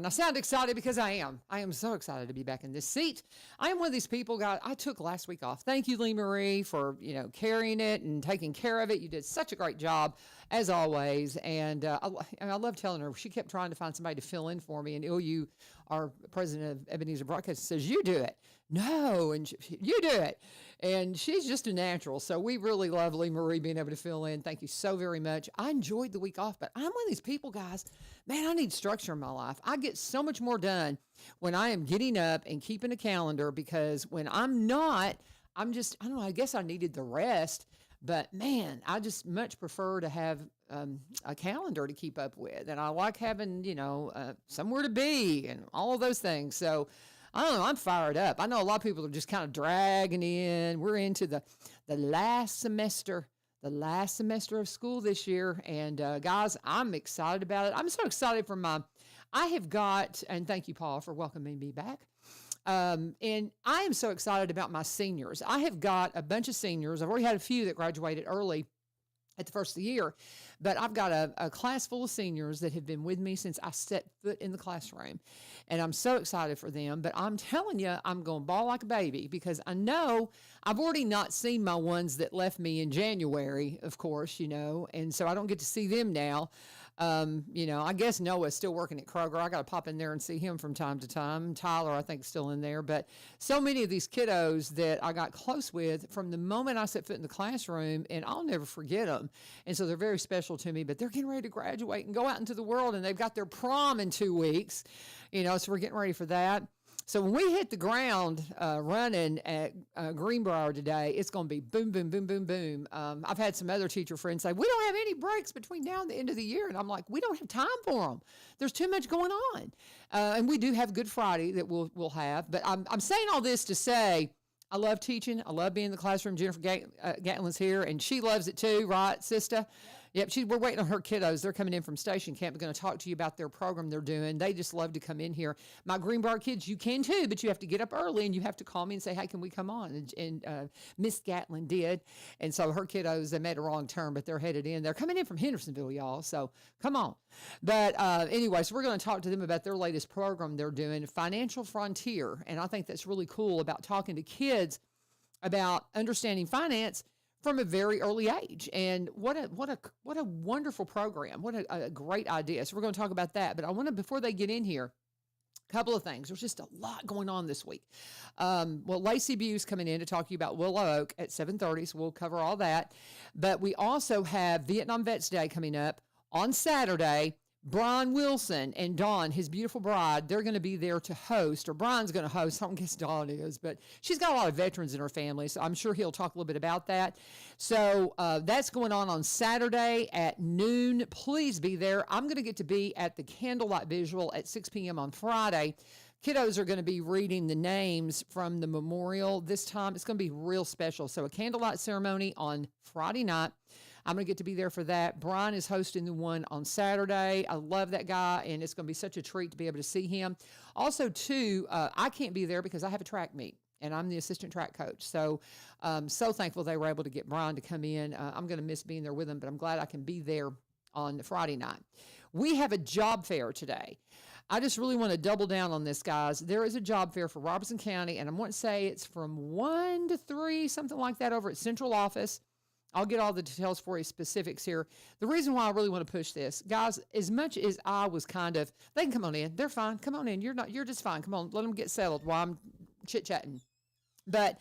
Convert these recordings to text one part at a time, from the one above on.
And I sound excited because I am. I am so excited to be back in this seat. I am one of these people, guys. I took last week off. Thank you, Lee Marie, for carrying it and taking care of it. You did such a great job, as always. And I love telling her. She kept trying to find somebody to fill in for me. And OU, our president of Ebenezer Broadcast, says, you do it. No, and you do it. And she's just a natural. So we really love Lee Marie being able to fill in. Thank you so very much. I enjoyed the week off, but I'm one of these people, guys. Man, I need structure in my life. I get so much more done when I am getting up and keeping a calendar, because when I'm not, I don't know, I guess I needed the rest. But man, I just much prefer to have a calendar to keep up with. And I like having, somewhere to be and all of those things. So I don't know, I'm fired up. I know a lot of people are just kind of dragging in. We're into the last semester of school this year. And guys, I'm excited about it. I'm so excited for and thank you, Paul, for welcoming me back. And I am so excited about my seniors. I have got a bunch of seniors. I've already had a few that graduated early at the first of the year, but I've got a class full of seniors that have been with me since I set foot in the classroom, and I'm so excited for them. But I'm telling you, I'm going to bawl like a baby, because I know I've already not seen my ones that left me in January, of course, and so I don't get to see them now. I guess Noah's still working at Kroger. I got to pop in there and see him from time to time. Tyler, I think, is still in there. But so many of these kiddos that I got close with from the moment I set foot in the classroom, and I'll never forget them. And so they're very special to me, but they're getting ready to graduate and go out into the world, and they've got their prom in 2 weeks, so we're getting ready for that. So when we hit the ground running at Greenbrier today, it's going to be boom, boom, boom, boom, boom. I've had some other teacher friends say, we don't have any breaks between now and the end of the year. And I'm like, we don't have time for them. There's too much going on. And we do have Good Friday that we'll have. But I'm saying all this to say, I love teaching. I love being in the classroom. Jennifer Gatlin's here, and she loves it too, right, sister? Yep, we're waiting on her kiddos. They're coming in from Station Camp. We're going to talk to you about their program they're doing. They just love to come in here. My Greenbrier kids, you can too, but you have to get up early, and you have to call me and say, hey, can we come on? And Miss Gatlin did. And so her kiddos, they made a wrong turn, but they're headed in. They're coming in from Hendersonville, y'all, so come on. But anyway, so we're going to talk to them about their latest program they're doing, Financial Frontier. And I think that's really cool about talking to kids about understanding finance from a very early age. And what a wonderful program. What a great idea. So we're going to talk about that. But I want to, before they get in here, a couple of things. There's just a lot going on this week. Lacey Bue's coming in to talk to you about Willow Oak at 7:30, so we'll cover all that. But we also have Vietnam Vets Day coming up on Saturday. Brian Wilson and Dawn, his beautiful bride, they're going to be there to host, or Brian's going to host. I don't guess Dawn is, but she's got a lot of veterans in her family, so I'm sure he'll talk a little bit about that. So that's going on Saturday at noon. Please be there. I'm going to get to be at the candlelight visual at 6 p.m. on Friday. Kiddos are going to be reading the names from the memorial this time. It's going to be real special. So a candlelight ceremony on Friday night. I'm going to get to be there for that. Brian is hosting the one on Saturday. I love that guy, and it's going to be such a treat to be able to see him. Also, too, I can't be there because I have a track meet, and I'm the assistant track coach. So so thankful they were able to get Brian to come in. I'm going to miss being there with him, but I'm glad I can be there on Friday night. We have a job fair today. I just really want to double down on this, guys. There is a job fair for Robertson County, and I want to say it's from 1 to 3, something like that, over at Central Office. I'll get all the details for you, specifics here. The reason why I really want to push this, guys, as much as I was they can come on in. They're fine. Come on in. You're just fine. Come on, let them get settled while I'm chit-chatting. But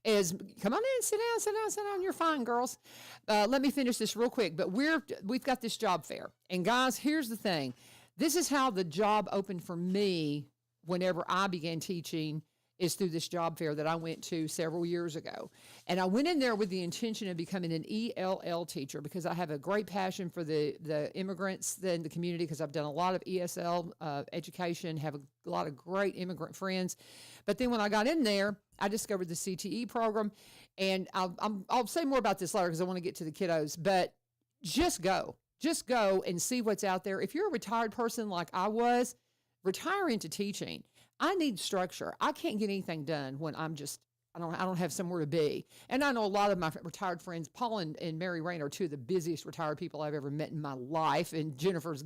come on in, sit down. You're fine, girls. Let me finish this real quick. But we've got this job fair. And guys, here's the thing. This is how the job opened for me whenever I began teaching, is through this job fair that I went to several years ago. And I went in there with the intention of becoming an ELL teacher, because I have a great passion for the immigrants in the community, because I've done a lot of ESL education, have a lot of great immigrant friends. But then when I got in there, I discovered the CTE program. And I'll say more about this later because I want to get to the kiddos. But just go and see what's out there. If you're a retired person like I was, retire into teaching. I need structure. I can't get anything done when I'm just I don't have somewhere to be. And I know a lot of my retired friends, Paul and Mary Rain, are two of the busiest retired people I've ever met in my life. And Jennifer's,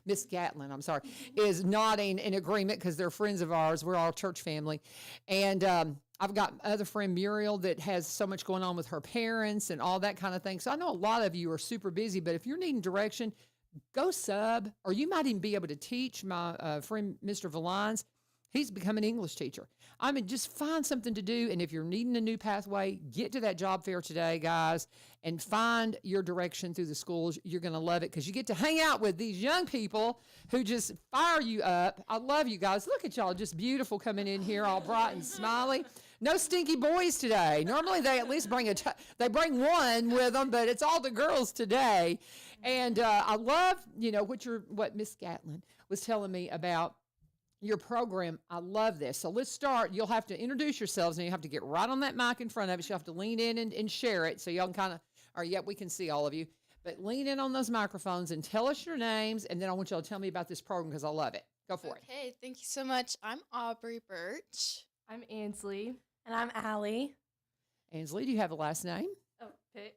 Miss Gatlin, I'm sorry, is nodding in agreement because they're friends of ours. We're all church family. And I've got other friend Muriel that has so much going on with her parents and all that kind of thing. So I know a lot of you are super busy, but if you're needing direction, go sub, or you might even be able to teach. My friend Mr. Valines, he's become an English teacher. I mean, just find something to do. And if you're needing a new pathway, get to that job fair today, guys, and find your direction through the schools. You're going to love it because you get to hang out with these young people who just fire you up. I love you guys. Look at y'all, just beautiful coming in here, all bright and smiley. No stinky boys today. Normally they at least bring they bring one with them, but it's all the girls today. And I love, what Miss Gatlin was telling me about your program. I love this. So let's start. You'll have to introduce yourselves, and you have to get right on that mic in front of us. You'll have to lean in and share it so y'all can we can see all of you. But lean in on those microphones and tell us your names, and then I want y'all to tell me about this program because I love it. Go for it. Okay, thank you so much. I'm Aubrey Birch. I'm Ansley. And I'm Allie. Ansley, do you have a last name? Oh, Pitt.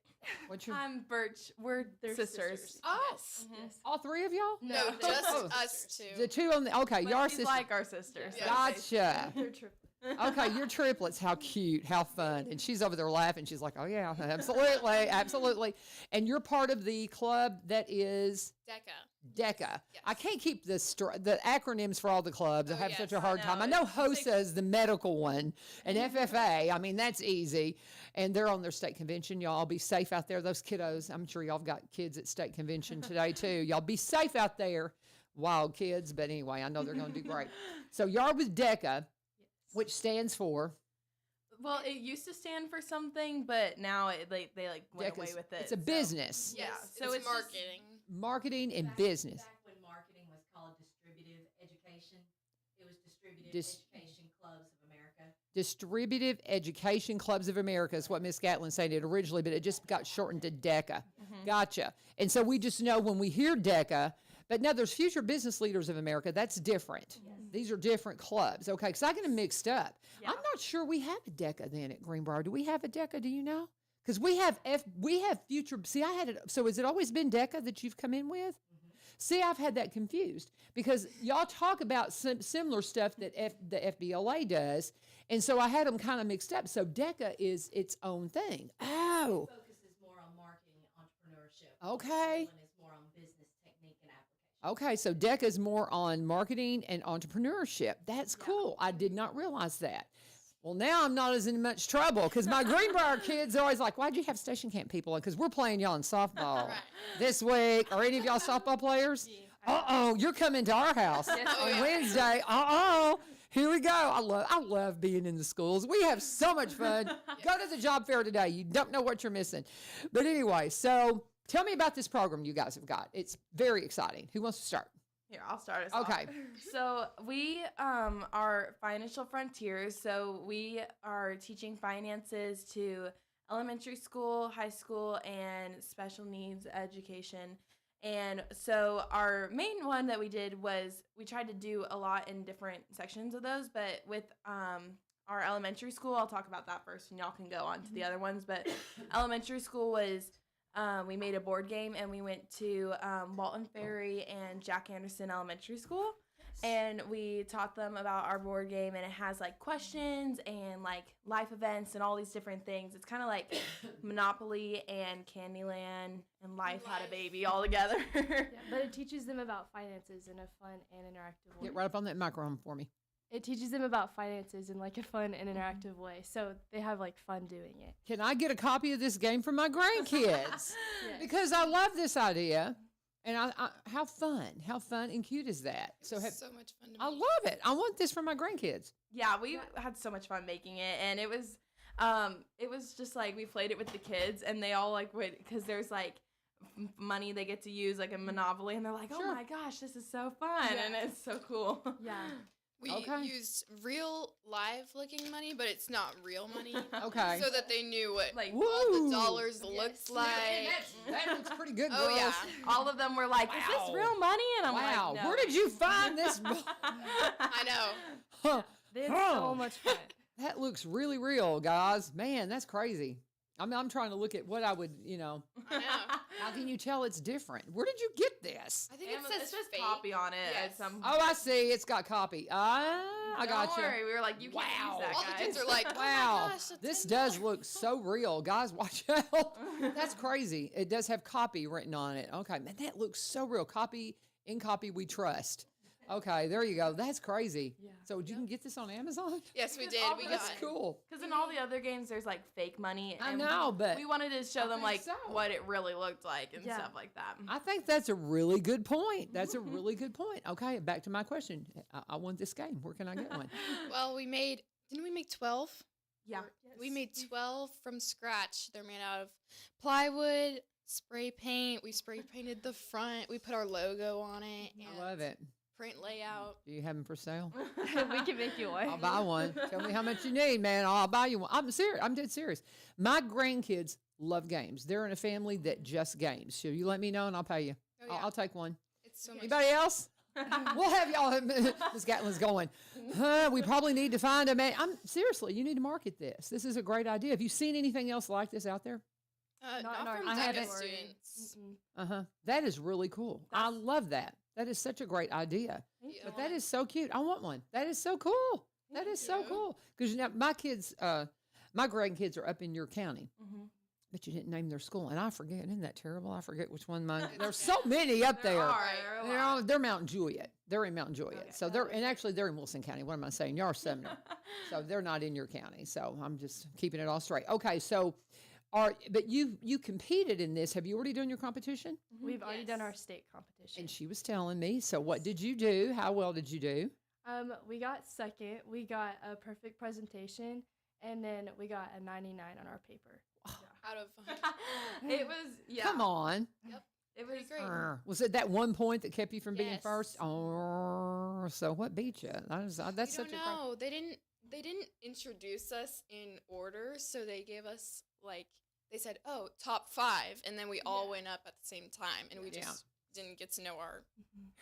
What's your? I'm Birch. We're sisters. Oh, Yes. Yes. All three of y'all? no, just us two. The two on the okay. But Y'all are she's sisters. like our sisters. Yeah. Gotcha. They're triplets. Okay, you're triplets. How cute. How fun. And she's over there laughing. She's like, oh, yeah, absolutely. Absolutely. And you're part of the club that is DECA. DECA. I can't keep the acronyms for all the clubs. I have such a hard I time. know. I know HOSA is the medical one, and FFA. I mean, that's easy. And they're on their state convention. Y'all be safe out there. Those kiddos, I'm sure y'all have got kids at state convention today, too. Y'all be safe out there, wild kids. But anyway, I know they're going to do great. So y'all with DECA, which stands for? Well, it used to stand for something, but now they went away with it. It's a business. Yes, Yeah, so it's it's just- marketing. Marketing and business. Back when marketing was called distributive education, it was Distributive Dis- Education Clubs of America. Distributive Education Clubs of America is what Miss Gatlin said it originally, but it just got shortened to DECA. Gotcha. And so we just know when we hear DECA, but now there's Future Business Leaders of America. That's different. These are different clubs. Okay, because I get them mixed up. Yeah. I'm not sure we have a DECA then at Greenbrier. Do we have a DECA? Do you know? Because we have Future. See, I had it. So has it always been DECA that you've come in with? See, I've had that confused because y'all talk about similar stuff that the FBLA does, and so I had them kind of mixed up. So DECA is its own thing. Oh, Focuses more on marketing and entrepreneurship. okay. One is more on business technique and application. Okay, so DECA is more on marketing and entrepreneurship. That's cool. I did not realize that. Well, now I'm not as in much trouble because my Greenbrier kids are always like, why'd you have station camp people? Because we're playing y'all in softball this week. Are any of y'all softball players? Uh-oh, you're coming to our house on Wednesday. Uh-oh. Here we go. I love being in the schools. We have so much fun. Go to the job fair today. You don't know what you're missing. But anyway, so tell me about this program you guys have got. It's very exciting. Who wants to start? Here, I'll start us Okay. off. So we are Financial Frontiers. So we are teaching finances to elementary school, high school, and special needs education. And so our main one that we did was we tried to do a lot in different sections of those, but with our elementary school, I'll talk about that first and y'all can go on to the other ones. But elementary school was we made a board game and we went to Walton Ferry and Jack Anderson Elementary School. And we taught them about our board game, and it has like questions and like life events and all these different things. It's kind of like Monopoly and Candyland and Life Had a Baby all together. Yeah, but it teaches them about finances in a fun and interactive way. Get right up on that microphone for me. It teaches them about finances in like a fun and interactive way, so they have like fun doing it. Can I get a copy of this game for my grandkids? Because I love this idea. And how fun and cute is that? So much fun to I make. love it. I want this for my grandkids. Yeah, we had so much fun making it, and it was just like we played it with the kids, and they all like would, because there's like money they get to use like a Monopoly, and they're like, oh my gosh, this is so fun, and it's so cool. Yeah. We Okay. used real live-looking money, but it's not real money. Okay. So that they knew what Like all Woo. the dollars looked like. That looks pretty good, girls. Oh, yeah. all of them were like, is Wow. this real money? And I'm Wow. like, no. Where did you find this? I know. Huh. They had Huh. so much fun. That looks really real, guys. Man, that's crazy. I'm trying to look at what I would, I know. how can you tell it's different? Where did you get this? I think Amazon, it says just fake. copy on it Yes. at some. Oh, I see. It's got copy. I got Don't you. worry, we were like, you can't Wow. use that, All the guys. kids are like, oh Wow, my gosh, that's this $10. does look so real. Guys, watch out. That's crazy. It does have copy written on it. Okay, man, that looks so real. Copy, in copy we trust. Okay, there you go. That's crazy. Yeah. So you can get this on Amazon? Yes, we did. We got That's it. cool. Because in all the other games, there's like fake money. I and know, but we wanted to show them think like so. what it really looked like and Yeah. stuff like that. I think that's a really good point. That's a really good point. Okay, back to my question. I want this game. Where can I get one? Well, didn't we make 12? Yeah. We made 12 from scratch. They're made out of plywood, spray paint. We spray painted the front. We put our logo on it. I love it. Print layout. Do you have them for sale? We can make you one. I'll buy one. Tell me how much you need, man. I'll buy you one. I'm serious. I'm dead serious. My grandkids love games. They're in a family that just games. So you let me know and I'll pay you. Oh, yeah. I'll take one. It's so much. Anybody else? We'll have y'all. Miss Gatlin's going. We probably need to find a man. Seriously. You need to market this. This is a great idea. Have you seen anything else like this out there? Not in our from I DECA haven't- students. That is really cool. I love that. That is such a great idea. You But know that what? is so cute. I want one. That is so cool. That is so you. cool. Because my kids, my grandkids are up in your county, but you didn't name their school, and I forget. Isn't that terrible? I forget which one mine. There's so many up there. Are a You lot. know, they're Mountain Juliet. They're in Mountain Juliet. Okay. So actually they're in Wilson County. What am I saying? Y'all are Sumner. So they're not in your county. So I'm just keeping it all straight. Okay, so but you competed in this. Have you already done your competition? We've already done our Yes. state competition. And she was telling me. So what did you do? How well did you do? We got second. We got a perfect presentation, and then we got a 99 on our paper. Out of 100. It was, yeah. Come on. It Pretty was great. Was it that one point that kept you from being Yes. first? Oh, so what beat you? That's We such don't a great. know. They didn't introduce us in order, so they gave us they said, "Oh, top 5," and then we all went up at the same time, and we Yeah. just didn't get to know our.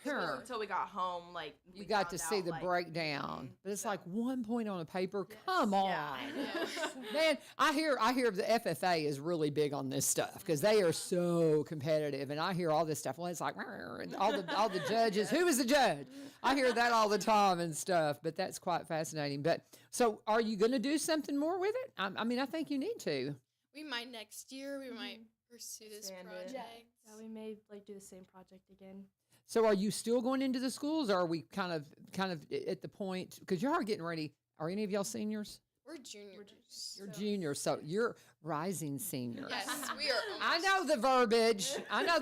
Sure. until we got home. Like You we got to found see out, the like, breakdown, but it's so- like 1 point on a paper. Come on, Yeah. man! I hear the FFA is really big on this stuff because they are so competitive, and I hear all this stuff. Well, it's like and all the judges. Who is the judge? I hear that all the time and stuff. But that's quite fascinating. But so, are you going to do something more with it? I mean, I think you need to. We might next year. We might pursue this Expand it. project. Yeah, we may do the same project again. So are you still going into the schools, or are we kind of at the point, because you are getting ready? Are any of y'all seniors? We're juniors. You're juniors, so you're rising seniors. Yes, we are. I know the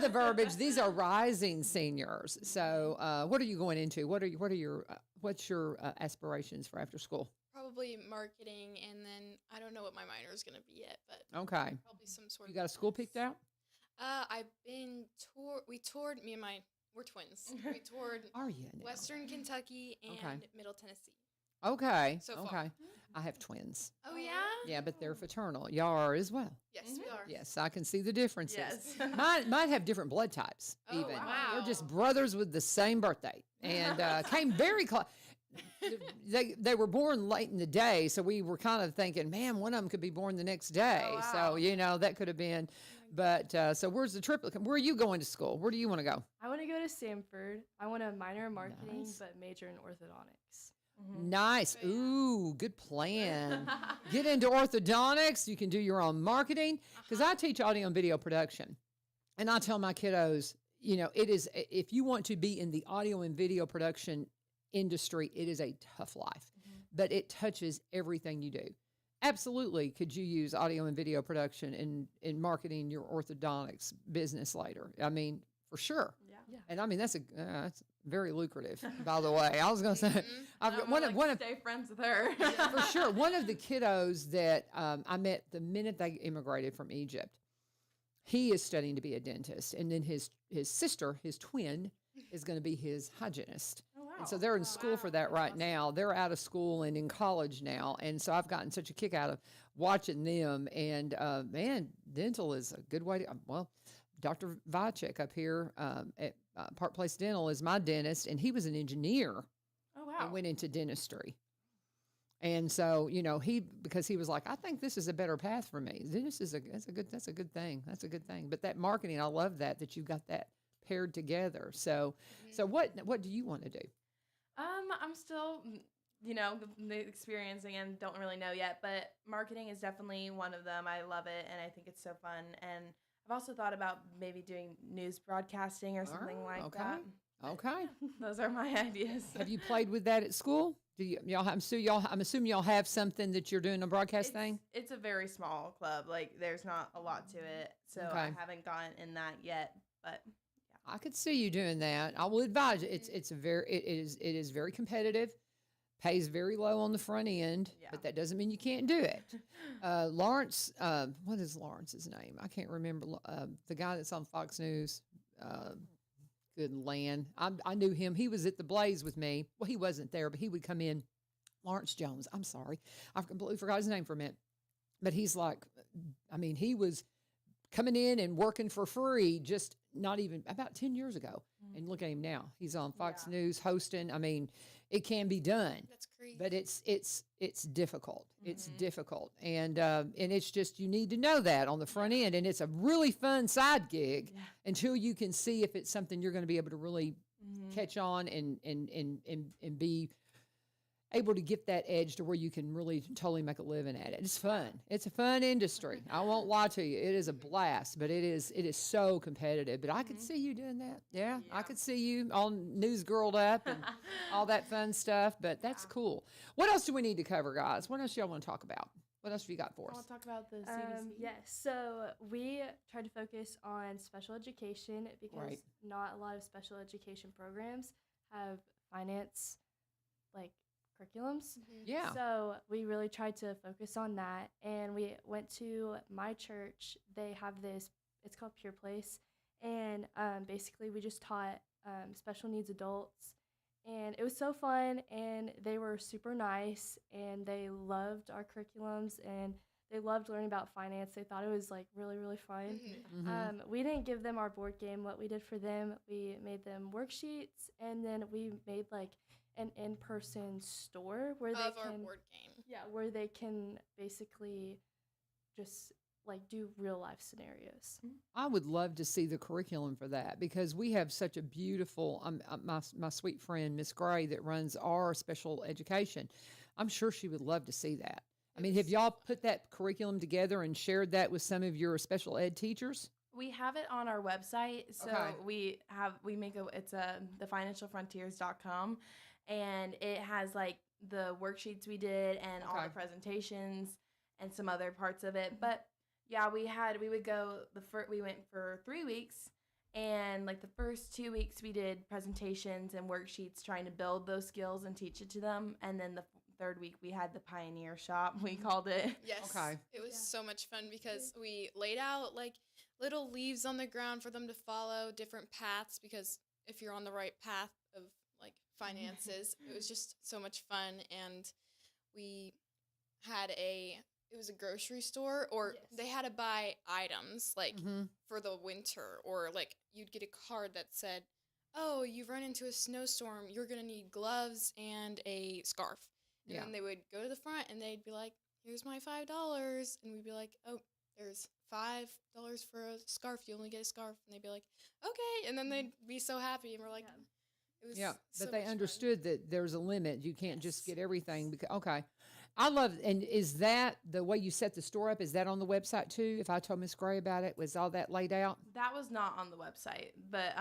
verbiage. These are rising seniors. So what are you going into? What's your aspirations for after school? Probably marketing, and then I don't know what my minor is going to be yet, but Okay. probably some sort You of. got a school business. picked out? I've been We toured. We're twins. We toured Are you now? Western Kentucky and Okay. Middle Tennessee. Okay. So far. Okay. I have twins. Oh yeah. Yeah, but they're fraternal. Y'all are as well. Yes, we are. Yes, I can see the differences. Yes. Mine have different blood types. Oh, Even wow. they're just brothers with the same birthday, and came very close. They were born late in the day, so we were kind of thinking, man, one of them could be born the next day. Oh, So wow. that could have been. But so where's the triplet? Where are you going to school? Where do you want to go? I want to go to Samford. I want to minor in marketing, Nice. but major in orthodontics. Nice. Oh, yeah. Ooh, good plan. Get into orthodontics. You can do your own marketing because I teach audio and video production, and I tell my kiddos, it is if you want to be in the audio and video production industry, it is a tough life, but it touches everything you do. Absolutely, could you use audio and video production in marketing your orthodontics business later? I mean, for sure. Yeah. And I mean that's very lucrative. By the way, I was going to say I've got one of stay friends with her. for sure. One of the kiddos that I met the minute they immigrated from Egypt, he is studying to be a dentist, and then his sister, his twin, is going to be his hygienist. Oh, wow. And so they're in school for that right now. They're out of school and in college now, and so I've gotten such a kick out of watching them. And man, dental is a good way to. Well, Dr. Vicek up here at Park Place Dental is my dentist, and he was an engineer Oh, wow. and went into dentistry. And so, because he was like, I think this is a better path for me. That's a good thing. That's a good thing. But that marketing, I love that you've got that paired together. So, so what do you want to do? I'm still, experiencing and don't really know yet, but marketing is definitely one of them. I love it, and I think it's so fun. And I've also thought about maybe doing news broadcasting or something like okay. that. Okay. Those are my ideas. Have you played with that at school? Do y'all? I'm assuming y'all have something that you're doing a broadcast thing. It's a very small club. Like there's not a lot to it, so I haven't gotten in that yet. But yeah. I could see you doing that. I will advise you. It is very competitive. Pays very low on the front end, but that doesn't mean you can't do it. Lawrence, what is Lawrence's name? I can't remember. The guy that's on Fox News. Good land. I knew him. He was at the Blaze with me. Well, he wasn't there, but he would come in. Lawrence Jones. I'm sorry. I completely forgot his name for a minute. But he's like, he was coming in and working for free just not even about 10 years ago. And look at him now. He's on Fox News hosting. It can be done. That's crazy. But it's difficult. It's difficult. And it's just, you need to know that on the front end. And it's a really fun side gig until you can see if it's something you're going to be able to really catch on and be able to get that edge to where you can really totally make a living at it. It's fun. It's a fun industry. I won't lie to you. It is a blast, but it is so competitive. But I could see you doing that. Yeah, I could see you all news girled up and all that fun stuff. But that's cool. What else do we need to cover, guys? What else do y'all want to talk about? What else have you got for I'll us? talk about the CDC. Yes. So we try to focus on special education because not a lot of special education programs have finance, like curriculums. Yeah. So we really tried to focus on that. And we went to my church. They have this, it's called Pure Place. And basically we just taught special needs adults. And it was so fun, and they were super nice, and they loved our curriculums, and they loved learning about finance. They thought it was like really, really fun. We didn't give them our board game. What we did for them, we made them worksheets, and then we made like an in-person store where our board game. Yeah, where they can basically just like do real life scenarios. I would love to see the curriculum for that because we have such a beautiful, my sweet friend, Miss Gray, that runs our special education. I'm sure she would love to see that. Have y'all put that curriculum together and shared that with some of your special ed teachers? We have it on our website. So it's thefinancialfrontiers.com, and it has like the worksheets we did and all the presentations and some other parts of it. But yeah, we went for 3 weeks, and like the first 2 weeks we did presentations and worksheets trying to build those skills and teach it to them. And then the third week we had the pioneer shop, we called it. Yes. Okay. It was so much fun because we laid out like little leaves on the ground for them to follow different paths, because if you're on the right path of like finances, it was just so much fun. And we had it was a grocery store, or they had to buy items like for the winter, or like you'd get a card that said, oh, you've run into a snowstorm, you're going to need gloves and a scarf. And then they would go to the front and they'd be like, here's my $5. And we'd be like, oh, there's $5 for a scarf. You only get a scarf. And they'd be like, okay. And then they'd be so happy. And we're like, it was but they understood that there's a limit. You can't just get everything. I love, and is that the way you set the store up? Is that on the website too? If I told Miss Gray about it, was all that laid out? That was not on the website, but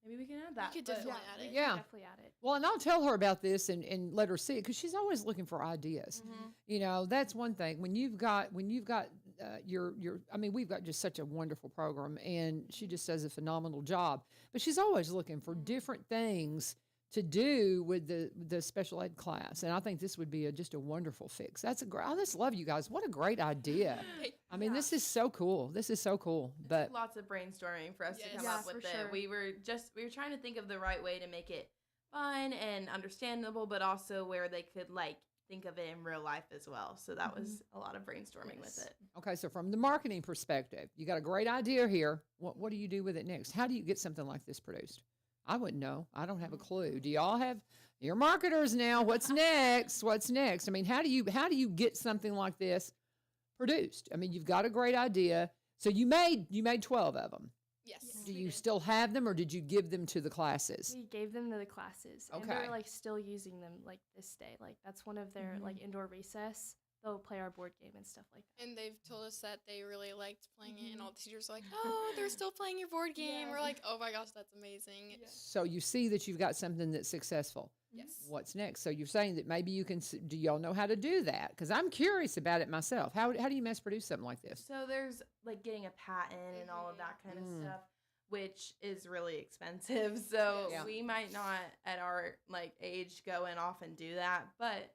maybe we can add that. We could definitely add it. Yeah. Definitely add it. Well, and I'll tell her about this and let her see it, because she's always looking for ideas. That's one thing. When you've got we've got just such a wonderful program, and she just does a phenomenal job. But she's always looking for different things to do with the special ed class, and I think this would be just a wonderful fix. I just love you guys. What a great idea! This is so cool. This is so cool. But lots of brainstorming for us to come up with it. Sure. We were trying to think of the right way to make it fun and understandable, but also where they could like think of it in real life as well. So that was a lot of brainstorming with it. Okay, so from the marketing perspective, you got a great idea here. What do you do with it next? How do you get something like this produced? I wouldn't know. I don't have a clue. Do y'all have? You're marketers now. What's next? What's next? I mean, how do you get something like this produced? I mean, you've got a great idea. So you made 12 of them. Yes. Do we you did. still have them, or did you give them to the classes? We gave them to the classes, and Okay. they're like still using them like this day. Like that's one of their like indoor recess. They'll play our board game and stuff like that. And they've told us that they really liked playing it, and all the teachers are like, "Oh, they're still playing your board game." Yeah. We're like, "Oh my gosh, that's amazing!" So you see that you've got something that's successful. Yes. What's next? So you're saying that maybe you can. Do y'all know how to do that? Because I'm curious about it myself. How do you mass produce something like this? So there's like getting a patent and all of that kind of stuff, which is really expensive. So Yeah. we might not at our like age go and off and do that, but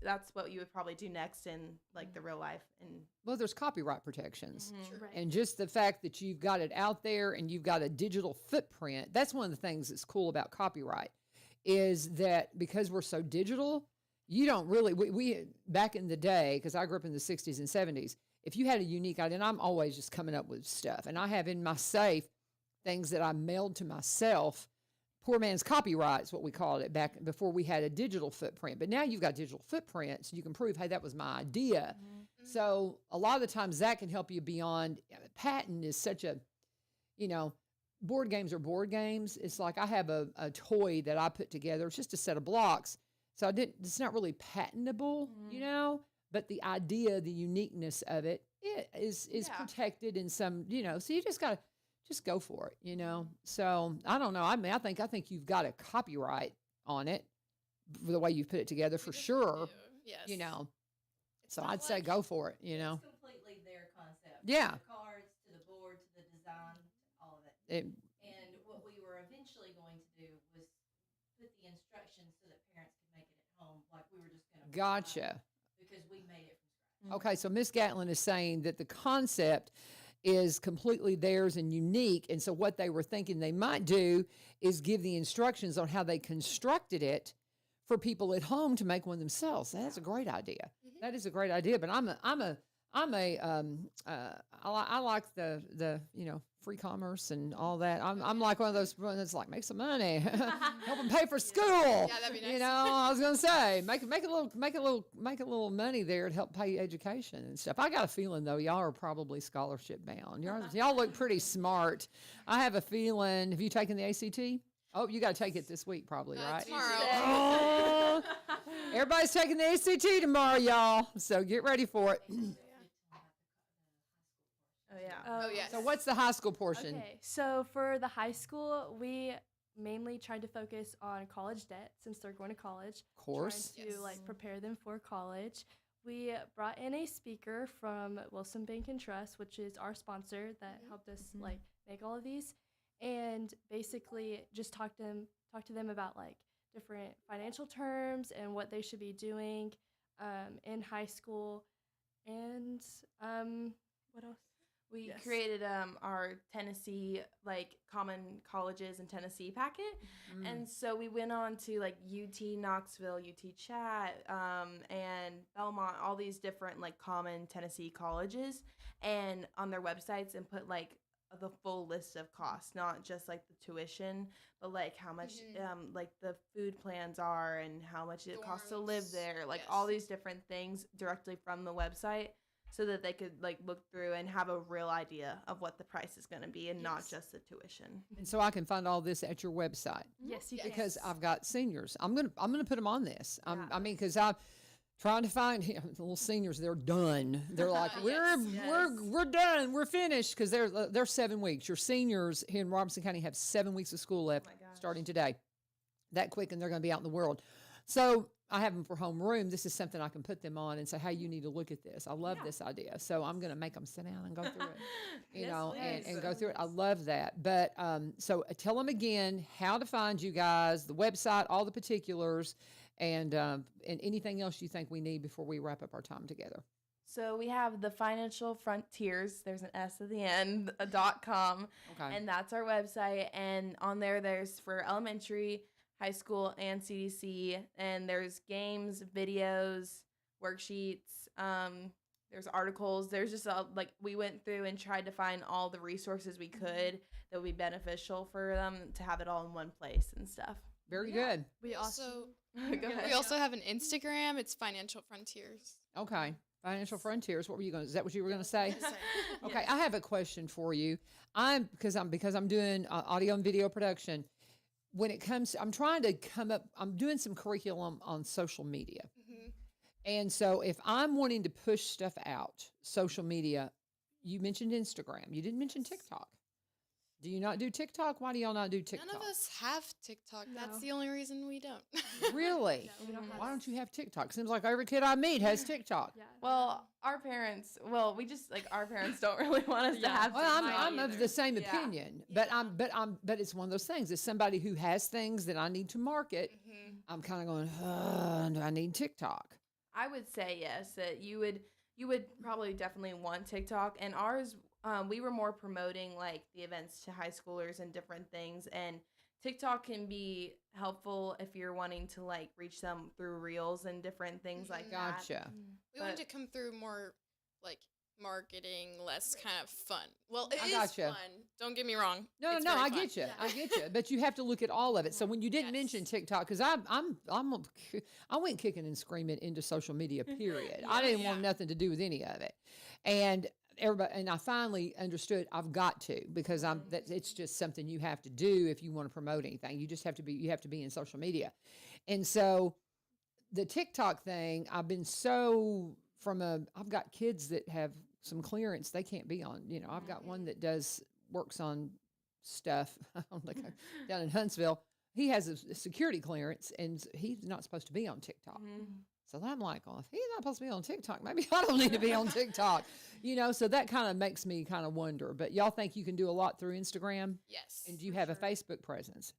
that's what you would probably do next in like the real life. And Well, there's copyright protections. True. Right. And just the fact that you've got it out there and you've got a digital footprint, that's one of the things that's cool about copyright, is that because we're so digital, you don't really, we back in the day, because I grew up in the 60s and 70s, if you had a unique idea, and I'm always just coming up with stuff, and I have in my safe things that I mailed to myself, poor man's copyright is what we called it back before we had a digital footprint. But now you've got digital footprints, you can prove, hey, that was my idea. So a lot of the times that can help you beyond. Patent is such a, board games are board games. It's like I have a toy that I put together. It's just a set of blocks. So it's not really patentable, but the idea, the uniqueness of it is protected in some, so you just got to just go for it, So I don't know. I mean, I think you've got a copyright on it for the way you put it together for We definitely sure, do. Yes. So not I'd say like- go for it, It's completely their concept. Yeah. From the cards to the board to the design, all of it. It, And what we were eventually going to do was put the instructions so that parents could make it at home, like we were just going to. Gotcha. Because we made it from scratch. Okay, so Miss Gatlin is saying that the concept is completely theirs and unique. And so what they were thinking they might do is give the instructions on how they constructed it for people at home to make one themselves. That's a great idea. That is a great idea. But I like the free commerce and all that. I'm like one of those ones that's like, make some money, help them pay for school. Yeah, that'd be nice. I was gonna say make a little money there to help pay education and stuff. I got a feeling though, y'all are probably scholarship bound. Y'all look pretty smart. I have a feeling. Have you taken the ACT? Oh, you got to take it this week, probably, right? Tomorrow. Oh, everybody's taking the ACT tomorrow, y'all. So get ready for it. oh yeah. Oh, yes. So what's the high school portion? Okay, so for the high school, we mainly tried to focus on college debt since they're going to college. Of course. Trying to Yes. prepare them for college. We brought in a speaker from Wilson Bank and Trust, which is our sponsor that helped us make all of these, and basically just talk to them about different financial terms and what they should be doing in high school, and what else? We Yes. created our Tennessee common colleges in Tennessee packet, and so we went on to UT Knoxville, UT Chat, and Belmont, all these different common Tennessee colleges, and on their websites, and put the full list of costs, not just the tuition, but how much the food plans are and how much it costs to live Dorms, there, yes. all these different things directly from the website, so that they could look through and have a real idea of what the price is going to be and not Yes. just the tuition. And so I can find all this at your website Yes, you Yes. can. because I've got seniors. I'm gonna put them on this. Yeah. I mean, because I'm trying to find the little seniors. They're done. They're like, Yes. we're done. We're finished because they're 7 weeks. Your seniors here in Robinson County have 7 weeks of school left my gosh. starting today. That quick, and they're going to be out in the world. So I have them for homeroom. This is something I can put them on and say, hey, you need to look at this. I love this idea. So I'm going to make them sit down and go through it, Yes, and please. go through it. I love that. But so tell them again how to find you guys, the website, all the particulars, and anything else you think we need before we wrap up our time together. So we have the Financial Frontiers, there's an S at the end, .com, Okay. and that's our website. And on there's for elementary, high school, and CDC, and there's games, videos, worksheets. there's articles. There's just like we went through and tried to find all the resources we could that would be beneficial for them to have it all in one place and stuff. Very good. We also Go ahead. We also have an Instagram. It's Financial Frontiers. Okay. Financial Frontiers. What were you going to, is that what you were going to say? Yes, sir. Okay. I have a question for you. Because I'm doing audio and video production. When it comes, I'm trying to I'm doing some curriculum on social media. Mhm. And so if I'm wanting to push stuff out, social media, you mentioned Instagram. You didn't mention TikTok. Do you not do TikTok? Why do y'all not do TikTok? None of us have TikTok. That's No. the only reason we don't. Really? No, we don't have Why don't you have TikTok? Seems like every kid I meet has TikTok. Yeah. Well, our parents don't really want us to Yeah. have. Well, I'm TikTok of either. the same Yeah. opinion, but it's one of those things. As somebody who has things that I need to market, Mhm. I'm kind of going, do I need TikTok? I would say yes, that you would probably definitely want TikTok. And ours, we were more promoting like the events to high schoolers and different things. And TikTok can be helpful if you're wanting to like reach them through reels and different things like that. Gotcha. We want But- to come through more like marketing, less kind of fun. Well, it I is gotcha. fun. Don't get me wrong. No, It's no, very I fun. get you. Yeah. I get you. But you have to look at all of it. So when you didn't Yes. mention TikTok, because I went kicking and screaming into social media. Period. I didn't want Yeah. nothing to do with any of it, and I finally understood I've got to, because it's just something you have to do if you want to promote anything. You just have to be in social media, and so the TikTok thing, I've got kids that have some clearance they can't be on. I've got one that works on stuff down in Huntsville. He has a security clearance, and he's not supposed to be on TikTok. Mhm. So I'm like, well, if he's not supposed to be on TikTok, maybe I don't need to be on TikTok. So that kind of makes me kind of wonder. But y'all think you can do a lot through Instagram? Yes. And do you have a Facebook presence?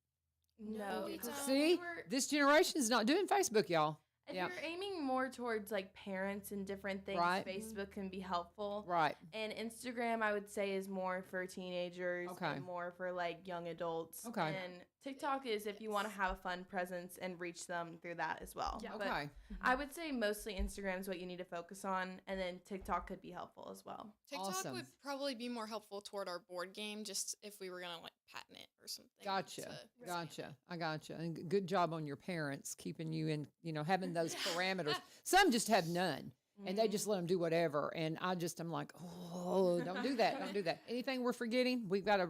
No, we because don't. See, this generation is not doing Facebook, y'all. if Yeah. you're aiming more towards like parents and different things, Right. Facebook can be helpful. Right. And Instagram, I would say, is more for teenagers Okay. and more for like young adults. Okay. And TikTok is if you want to have a fun presence and reach them through that as well. Yeah. But Okay. I would say mostly Instagram is what you need to focus on, and then TikTok could be helpful as well. TikTok Awesome. would probably be more helpful toward our board game, just if we were gonna like patent it or something. Gotcha. to Gotcha. I gotcha. And good job on your parents keeping you in, having those parameters. Some just have none. And they just let them do whatever. And I'm like, oh, don't do that. Don't do that. Anything we're forgetting, we've got to,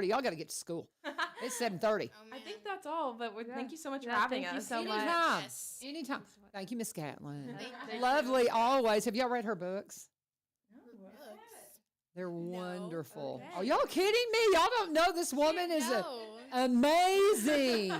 y'all got to get to school. It's 7:30. Oh, I man. think that's all, but thank you so much for Yeah, having thank you us. so much. Anytime. Yes. Anytime. Thank you, Miss Gatlin. Thank you. Lovely, always. Have y'all read her books? Books. They're wonderful. Okay. Are y'all kidding me? Y'all don't know this woman is No. amazing.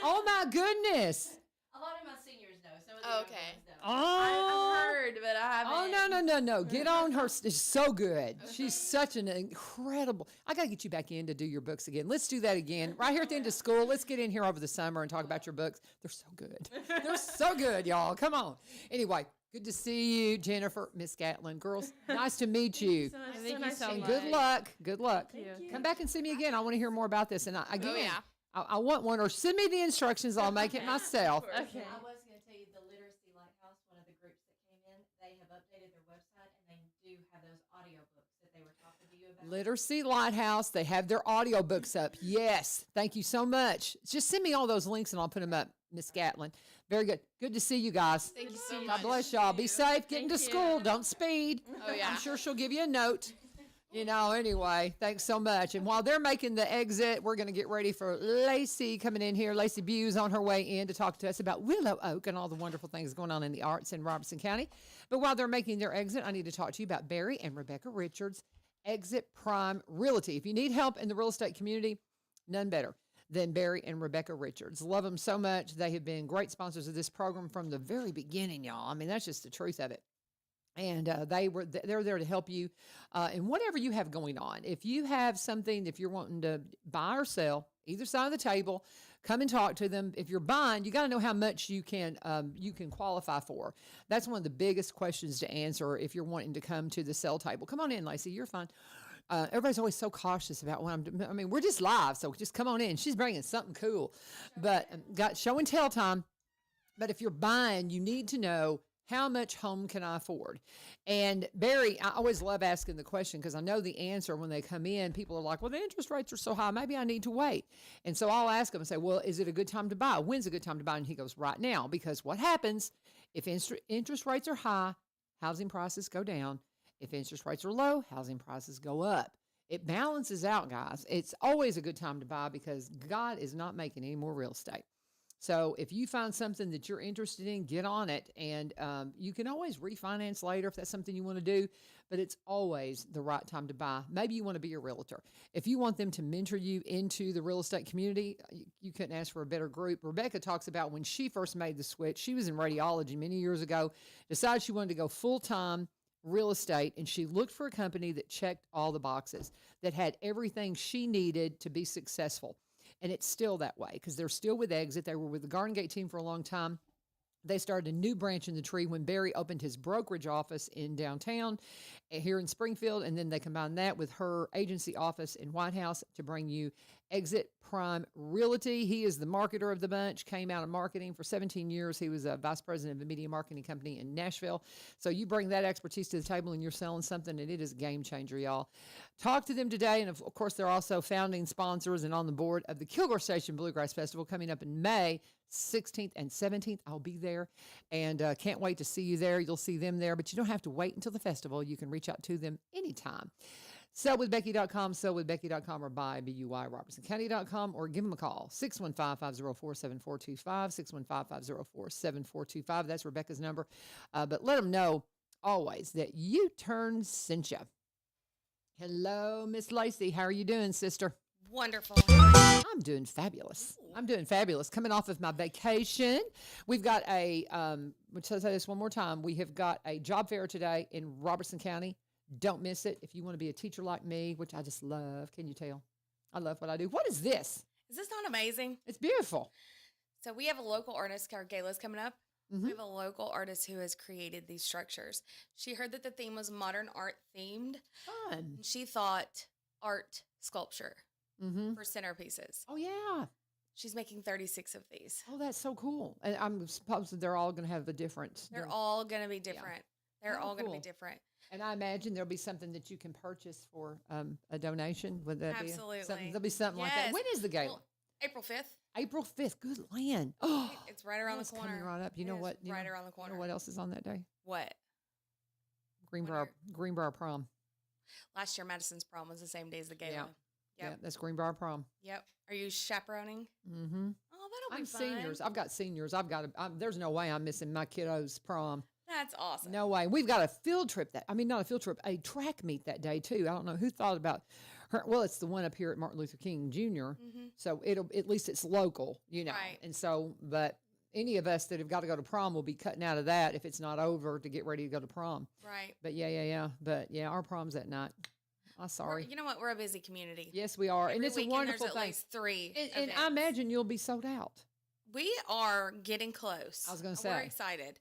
Oh my goodness. A lot of my seniors know. Some of the Oh, younger okay. ones don't. Oh. I've heard, but I haven't. Oh, no. Get on her. It's so good. She's such an incredible. I got to get you back in to do your books again. Let's do that again. Right here at the end of school. Let's get in here over the summer and talk about your books. They're so good. They're so good, y'all. Come on. Anyway, good to see you, Jennifer, Miss Gatlin. Girls, nice to meet you. Thank you so And much. good luck. Good luck. Thank you. Come back and see me again. I want to hear more about this. And again, Oh, yeah. I want one, or send me the instructions. I'll make it myself. Okay. I was going to tell you the Literacy Lighthouse, one of the groups that came in, they have updated their website and they do have those audiobooks that they were talking to you about. Literacy Lighthouse. They have their audiobooks up. Yes. Thank you so much. Just send me all those links and I'll put them up, Miss Gatlin. Very good. Good to see you guys. Thank you so God much. bless y'all. Be safe. Get into Thank you. school. Don't speed. Oh, yeah. I'm sure she'll give you a note. Anyway, thanks so much. And while they're making the exit, we're going to get ready for Lacey coming in here. Lacey Buse on her way in to talk to us about Willow Oak and all the wonderful things going on in the arts in Robertson County. But while they're making their exit, I need to talk to you about Barry and Rebecca Richards, Exit Prime Realty. If you need help in the real estate community, none better than Barry and Rebecca Richards. Love them so much. They have been great sponsors of this program from the very beginning, y'all. I mean, that's just the truth of it. And they're there to help you in whatever you have going on. If you have something, if you're wanting to buy or sell, either side of the table, come and talk to them. If you're buying, you got to know how much you can qualify for. That's one of the biggest questions to answer if you're wanting to come to the sell table. Come on in, Lacey. You're fine. Everybody's always so cautious about what I'm doing. I mean, we're just live, so just come on in. She's bringing something cool, but got show and tell time. But if you're buying, you need to know How much home can I afford? And Barry, I always love asking the question because I know the answer when they come in. People are like, well, the interest rates are so high. Maybe I need to wait. And so I'll ask them and say, well, is it a good time to buy? When's a good time to buy? And he goes, right now. Because what happens if interest rates are high, housing prices go down. If interest rates are low, housing prices go up. It balances out, guys. It's always a good time to buy because God is not making any more real estate. So if you find something that you're interested in, get on it. And you can always refinance later if that's something you want to do, but it's always the right time to buy. Maybe you want to be a realtor. If you want them to mentor you into the real estate community, you couldn't ask for a better group. Rebecca talks about when she first made the switch. She was in radiology many years ago, decided she wanted to go full-time real estate, and she looked for a company that checked all the boxes, that had everything she needed to be successful. And it's still that way because they're still with Exit. They were with the Garden Gate team for a long time. They started a new branch in the tree when Barry opened his brokerage office in downtown here in Springfield. And then they combined that with her agency office in White House to bring you Exit Prime Realty. He is the marketer of the bunch, came out of marketing for 17 years. He was a vice president of a media marketing company in Nashville. So you bring that expertise to the table and you're selling something, and it is a game changer, y'all. Talk to them today. And of course, they're also founding sponsors and on the board of the Kilgore Station Bluegrass Festival coming up in May 16th and 17th. I'll be there and can't wait to see you there. You'll see them there, but you don't have to wait until the festival. You can reach out to them anytime. Sellwithbecky.com, sellwithbecky.com, or buy, B-U-Y, RobertsonCounty.com, or give them a call, 615-504-7425, 615-504-7425. That's Rebecca's number. But let them know always that U-Turn sent you. Hello, Miss Lacey. How are you doing, sister? Wonderful. I'm doing fabulous. I'm doing fabulous. Coming off of my vacation. We've got let's say this one more time. We have got a job fair today in Robertson County. Don't miss it. If you want to be a teacher like me, which I just love. Can you tell? I love what I do. What is this? Is this not amazing? It's beautiful. So we have a local artist, our gala's coming up. Mm-hmm. We have a local artist who has created these structures. She heard that the theme was modern art themed. Fun. And she thought art sculpture for centerpieces. Oh, yeah. She's making 36 of these. Oh, that's so cool. And I'm supposed they're all going to have a different. They're all going to be different. Yeah. They're Oh, all going to cool. be different. And I imagine there'll be something that you can purchase for a donation. Would that Absolutely. be there'll be something like that. Yes. When is the gala? Well, April 5th. April 5th. Good land. Oh, It's right around the it's corner. coming right up. You It know is what? You right know, around the You corner. know what else is on that day? What? Greenbrier prom. Last year, Madison's prom was the same day as the gala. Yeah. Yep. Yeah, that's Greenbrier prom. Yep. Are you chaperoning? Mm-hmm. Oh, that'll be I'm fun. seniors. I've got seniors. There's no way I'm missing my kiddos' prom. That's awesome. No way. We've got a field trip not a field trip, a track meet that day too. I don't know who thought about her. Well, it's the one up here at Martin Luther King Jr. So at least it's local, Right. And so, but any of us that have got to go to prom will be cutting out of that if it's not over to get ready to go to prom. Right. But yeah. But yeah, our prom's at night. I'm sorry. You know what? We're a busy community. Yes, we are. Every and it's a weekend wonderful there's at thing. least 3 And I imagine you'll be sold out. We are getting close. I was gonna We're say. excited.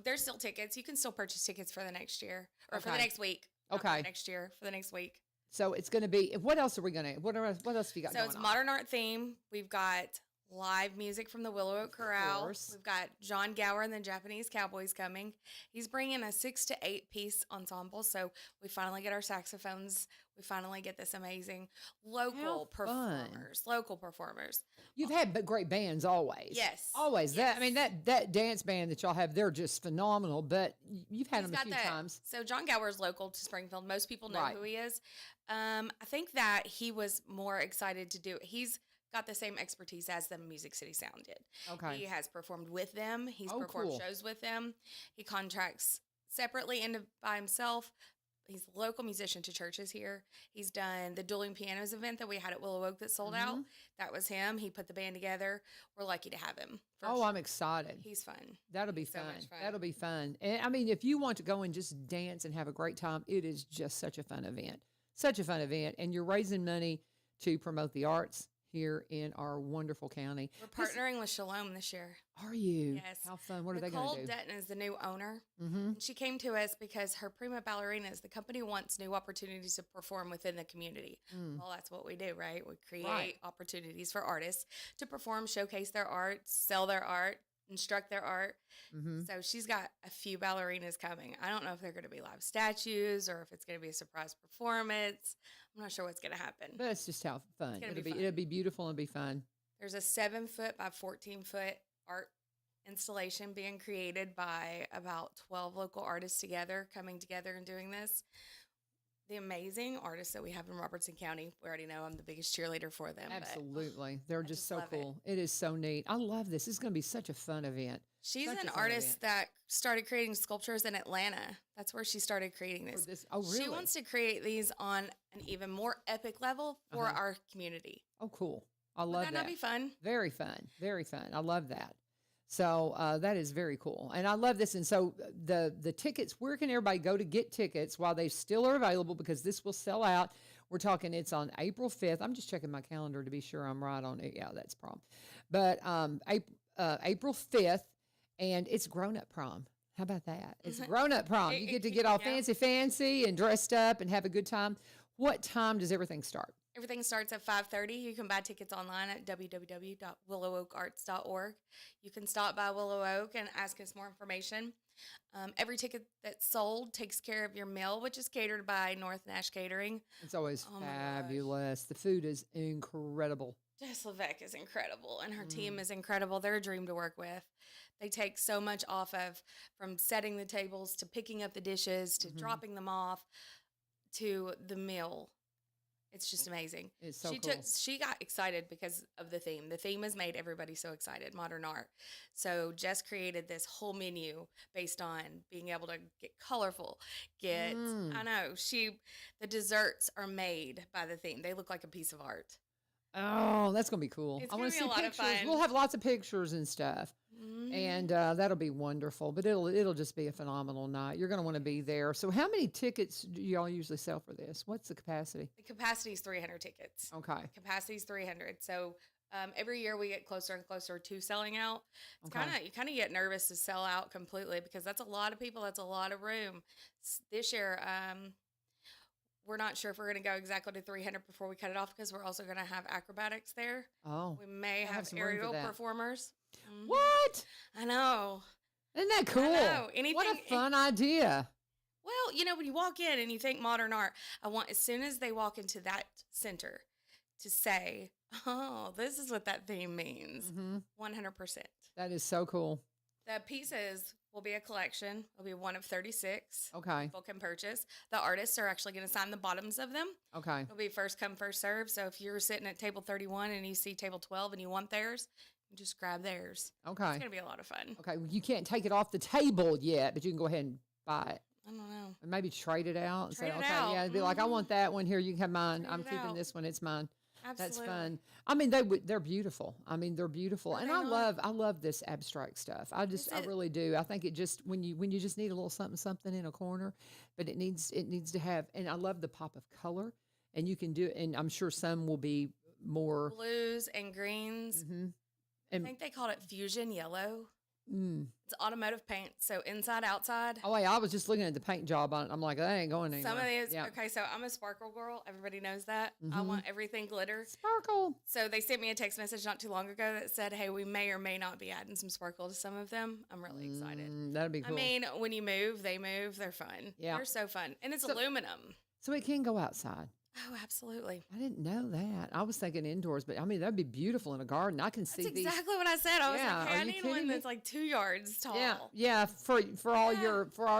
There's still tickets. You can still purchase tickets for the next year or for the Okay. next week. Not for Okay. the next year, for the next week. So it's going to be, what else are we going to, what else have you got So going it's on? modern art theme. We've got live music from the Willow Oak Corral. course. We've got John Gower and the Japanese Cowboys coming. He's bringing a 6 to 8 piece ensemble. So we finally get our saxophones. We finally get this amazing local performers. Local performers. You've had great bands always. Yes. Always. Yes. That dance band that y'all have, they're just phenomenal, but you've had He's them a got few that. times. So John Gower is local to Springfield. Most people know Right. who he is. I think that he was more excited to do. He's got the same expertise as the Music City Sound did. Okay. He has performed with them. He's Oh, performed cool. shows with them. He contracts separately and by himself. He's a local musician to churches here. He's done the Dueling Pianos event that we had at Willow Oak that sold out. That was him. He put the band together. We're lucky to have him. for Oh, sure. I'm excited. He's fun. That'll be He's so fun. much fun. That'll be fun. And I mean, if you want to go and just dance and have a great time, it is just such a fun event. Such a fun event. And you're raising money to promote the arts here in our wonderful county. We're partnering with Shalom this year. Are you? Yes. How fun. What are they Nicole going to do? Detton is the new owner. Mm-hmm. And she came to us because her prima ballerina the company wants new opportunities to perform within the community. Well, that's what we do, right? We create Right. opportunities for artists to perform, showcase their art, sell their art, instruct their art. Mm-hmm. So she's got a few ballerinas coming. I don't know if they're going to be live statues or if it's going to be a surprise performance. I'm not sure what's going to happen. But it's just how fun. gonna It'll be fun. It'll be beautiful and be fun. There's a 7-foot by 14-foot art installation being created by about 12 local artists coming together and doing this. The amazing artists that we have in Robertson County, we already know I'm the biggest cheerleader for them. but Absolutely. They're just just so love it. cool. It is so neat. I love this. This is going to be such a fun event. She's Such a an fun artist event. that started creating sculptures in Atlanta. That's where she started creating For this. this. Oh, really? She wants to create these on an even more epic level for Uh-huh. our community. Oh, cool. I Would love that that. not be fun? Very fun. Very fun. I love that. So that is very cool. And I love this. And so the tickets, where can everybody go to get tickets while they still are available? Because this will sell out. We're talking it's on April 5th. I'm just checking my calendar to be sure I'm right on it. Yeah, that's prom. But April 5th, and it's grown-up prom. How about that? It's grown-up prom. You get to get all Yeah. fancy and dressed up and have a good time. What time does everything start? Everything starts at 5:30. You can buy tickets online at www.willowoakarts.org. You can stop by Willow Oak and ask us more information. Every ticket that's sold takes care of your meal, which is catered by North Nash Catering. It's always Oh my gosh. fabulous. The food is incredible. Jess Levesque is incredible, and her Mm. team is incredible. They're a dream to work with. They take so much off of, from setting the tables to picking up the dishes to Mhm. dropping them off to the meal. It's just amazing. It's so she cool. she got excited because of the theme. The theme has made everybody so excited, modern art. So Jess created this whole menu based on being able to get colorful, I know, the desserts are made by the theme. They look like a piece of art. Oh, that's gonna be cool. It's I gonna want be to a see lot of pictures. fun. We'll have lots of pictures and stuff, Mhm. and that'll be wonderful. But it'll just be a phenomenal night. You're gonna want to be there. So, how many tickets do y'all usually sell for this? What's the capacity? The capacity is 300 tickets. Okay. Capacity is 300. So every year we get closer and closer to selling out. It's Okay. you kind of get nervous to sell out completely because that's a lot of people. That's a lot of room. This year, we're not sure if we're going to go exactly to 300 before we cut it off because we're also going to have acrobatics there. Oh, We may I'll have have some room for aerial that. performers. Mhm. what? I know. Isn't that cool? know. What a Anything- fun idea. Well, when you walk in and you think modern art, I want as soon as they walk into that center to say, oh, this is what that theme means. Hmm 100%. That is so cool. The pieces will be a collection. It'll be one of 36 Okay. people can purchase. The artists are actually going to sign the bottoms of them. Okay. It'll be first come, first serve. So if you're sitting at table 31 and you see table 12 and you want theirs, you just grab theirs. Okay. It's going to be a lot of fun. Okay. Well, you can't take it off the table yet, but you can go ahead and buy it. I don't know. And maybe trade it out and say, Trade it okay, out. yeah, it'd be like, I want that one here. You can have mine. Trade I'm it keeping out. this one. It's mine. Absolutely. That's fun. I mean, they're beautiful. I mean, they're beautiful, Are and they I not? love this abstract stuff. I it. really do. I think it just when you just need a little something in a corner, but it needs to have. And I love the pop of color, and you can do it. And I'm sure some will be more. Blues and greens. Mhm. I And think they called it fusion yellow. mm. It's automotive paint. So inside, outside. Oh wait, I was just looking at the paint job on it. I'm like, that ain't going anywhere. Some of these, yeah. okay, so I'm a sparkle girl. Everybody knows that. I Mhm. want everything glitter. Sparkle. So they sent me a text message not too long ago that said, hey, we may or may not be adding some sparkle to some of them. I'm really excited. That'd be cool. I mean, when you move, they move. They're fun. Yeah. They're so fun. And it's So- aluminum. so it can go outside. Oh, absolutely. I didn't know that. I was thinking indoors, but I mean that'd be beautiful in a garden. I can see That's these. exactly what I said. I was Yeah, like, are hey, I you need kidding one me? that's like 2 yards tall. Yeah, for all Yeah.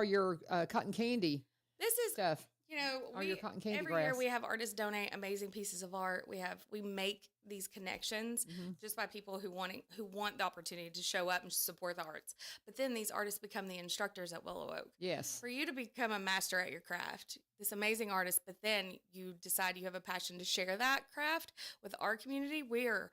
your cotton candy This is, stuff. Or we, your cotton candy every grass. year we have artists donate amazing pieces of art. We make these connections Mhm. just by people who want the opportunity to show up and support the arts. But then these artists become the instructors at Willow Oak. Yes. For you to become a master at your craft, this amazing artist, but then you decide you have a passion to share that craft with our community, we're